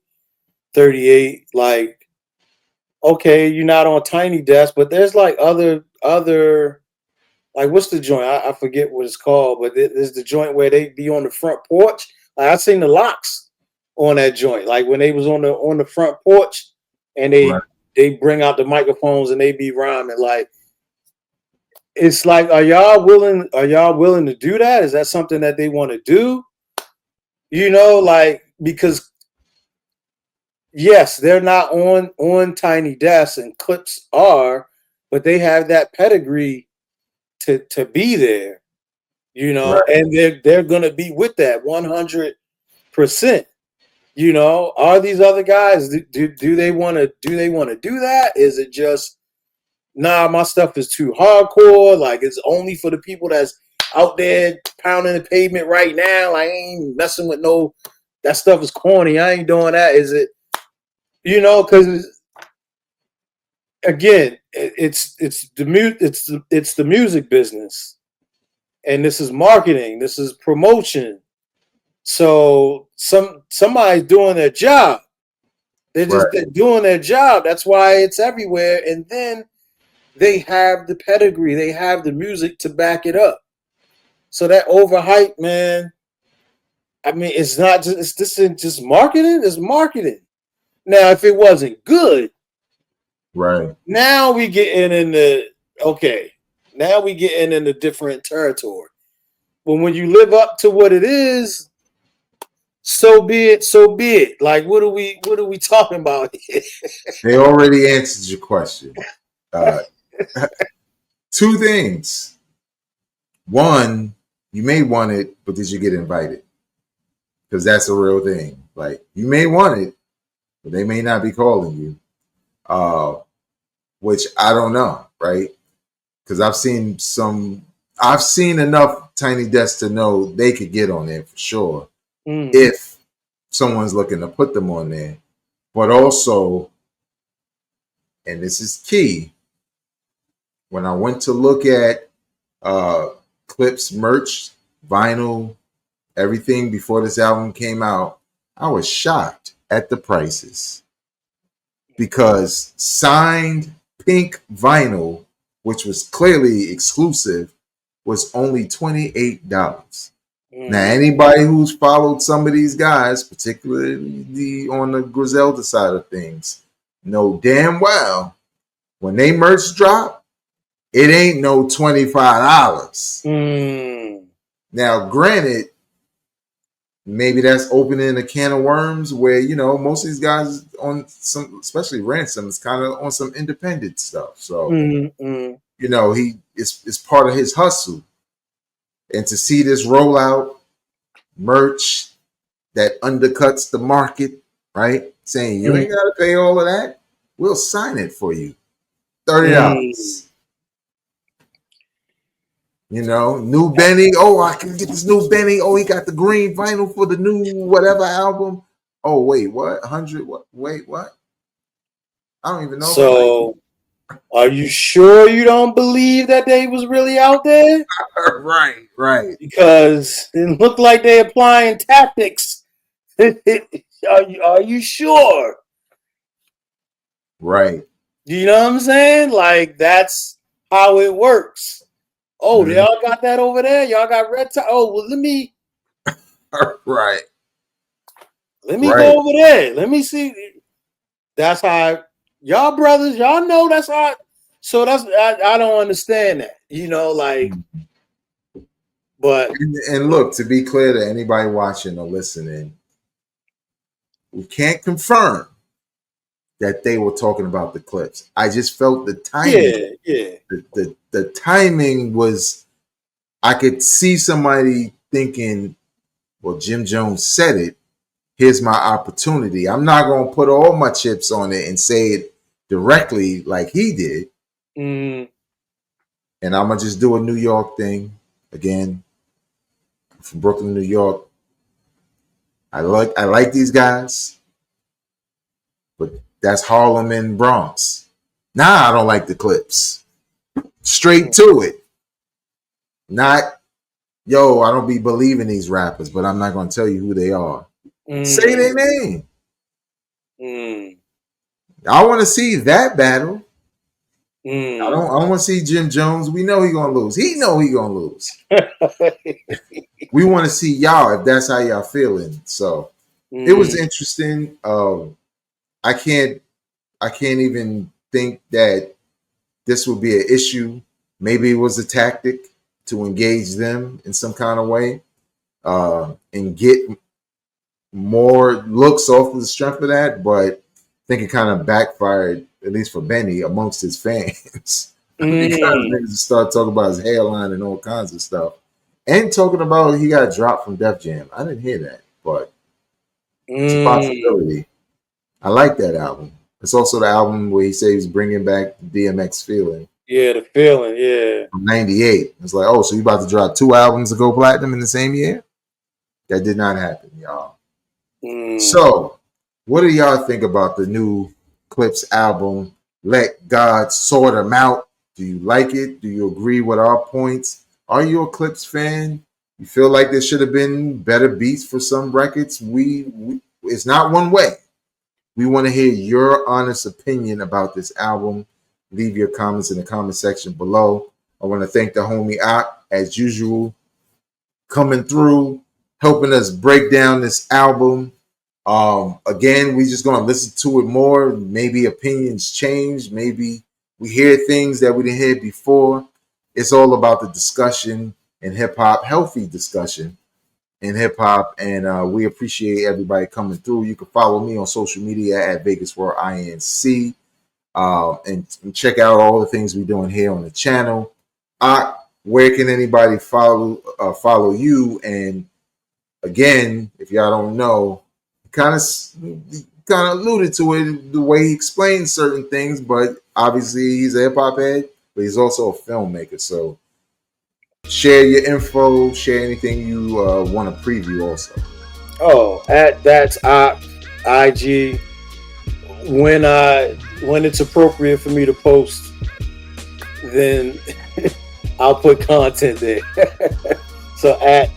38, like, okay, you're not on Tiny Desk, but there's like other like, what's the joint? I forget what it's called, but there's the joint where they be on the front porch. Like, I seen the Locks on that joint, like when they was on the front porch, and Right. they bring out the microphones and they be rhyming. Like, it's like, are y'all willing to do that? Is that something that they want to do? You know, like, because yes, they're not on Tiny Desk and Clipse are, but they have that pedigree to be there, you know, Right. and they're gonna be with that 100%. You know, are these other guys, do they want to do that? Is it just, nah, my stuff is too hardcore, like it's only for the people that's out there pounding the pavement right now, like, I ain't messing with no, that stuff is corny, I ain't doing that? Is it, you know, because again, it's the music business, and this is marketing, this is promotion. So somebody's doing their job. They're doing their job. That's why it's everywhere. And then they have the pedigree, they have the music to back it up. So that overhype, man. I mean, this isn't just marketing. It's marketing. Now, if it wasn't good, Right. now we getting into okay. Now we getting into different territory. But when you live up to what it is, so be it. So be it. Like, what are we talking about here? They already answered your question. Two things. One, you may want it, but did you get invited? Because that's a real thing. Like, you may want it, but they may not be calling you. Which I don't know, right? Because I've seen enough Tiny Desks to know they could get on there for sure if someone's looking to put them on there. But also, and this is key, when I went to look at Clipse merch, vinyl, everything before this album came out, I was shocked at the prices. Because signed pink vinyl, which was clearly exclusive, was only $28. Now, anybody who's followed some of these guys, particularly on the Griselda side of things, know damn well when they merch drop, it ain't no $25. Now, granted, maybe that's opening a can of worms where, you know, most of these guys on some, especially Ransom, is kind of on some independent stuff. So, you know, it's part of his hustle. And to see this rollout merch that undercuts the market, right? Saying you ain't got to pay all of that. We'll sign it for you. $30. You know, new Benny. Oh, I can get this new Benny. Oh, he got the green vinyl for the new whatever album. Oh, wait, what? 100? What? Wait, what? I don't even know. So, are you sure you don't believe that they was really out there? Right. Because it looked like they applying tactics. Are you sure? Right. You know what I'm saying? Like, that's how it works. Oh, y'all got that over there? Y'all got red tie? Oh, well, let me Right. go over there. Let me see. That's how y'all brothers, y'all know that's how. So that's I don't understand that. You know, like, but and look, to be clear to anybody watching or listening, we can't confirm that they were talking about the Clipse. I just felt the timing. Yeah. The timing was, I could see somebody thinking, well, Jim Jones said it. Here's my opportunity. I'm not going to put all my chips on it and say it directly like he did. And I'm going to just do a New York thing. Again, I'm from Brooklyn, New York. I like these guys. But That's Harlem and Bronx. Nah, I don't like the Clipse. Straight to it. Not, yo, I don't be believing these rappers, but I'm not going to tell you who they are. Say their name. I want to see that battle. I don't want to see Jim Jones. We know he gonna lose. He know he gonna lose. We want to see y'all if that's how y'all feeling. So it was interesting. I can't even think that this would be an issue. Maybe it was a tactic to engage them in some kind of way and get more looks off of the strength of that. But I think it kind of backfired, at least for Benny, amongst his fans. Because niggas start talking about his hairline and all kinds of stuff. And talking about he got dropped from Def Jam. I didn't hear that, but it's a possibility. I like that album. It's also the album where he says he's bringing back the DMX feeling. Yeah, the feeling, yeah. From 98. It's like, oh, so you about to drop 2 albums to go platinum in the same year? That did not happen, y'all. So, what do y'all think about the new Clipse album, Let God Sort 'Em Out? Do you like it? Do you agree with our points? Are you a Clipse fan? You feel like there should have been better beats for some records? It's not one way. We want to hear your honest opinion about this album. Leave your comments in the comment section below. I want to thank the homie Ak, as usual, coming through, helping us break down this album. Again, we're just going to listen to it more. Maybe opinions change. Maybe we hear things that we didn't hear before. It's all about the discussion in hip-hop, healthy discussion in hip-hop, and we appreciate everybody coming through. You can follow me on social media at Vegas World INC, and check out all the things we're doing here on the channel. Where can anybody follow you? And again, if y'all don't know, kind of alluded to it the way he explains certain things, but obviously he's a hip-hop head, but he's also a filmmaker. So share your info, share anything you want to preview also. Oh, at that's IG. When it's appropriate for me to post, then I'll put content there. So at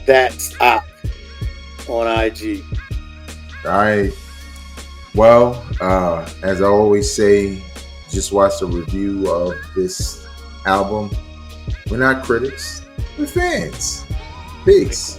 that's on IG. All right. Well, as I always say, just watch the review of this album. We're not critics, we're fans. Peace.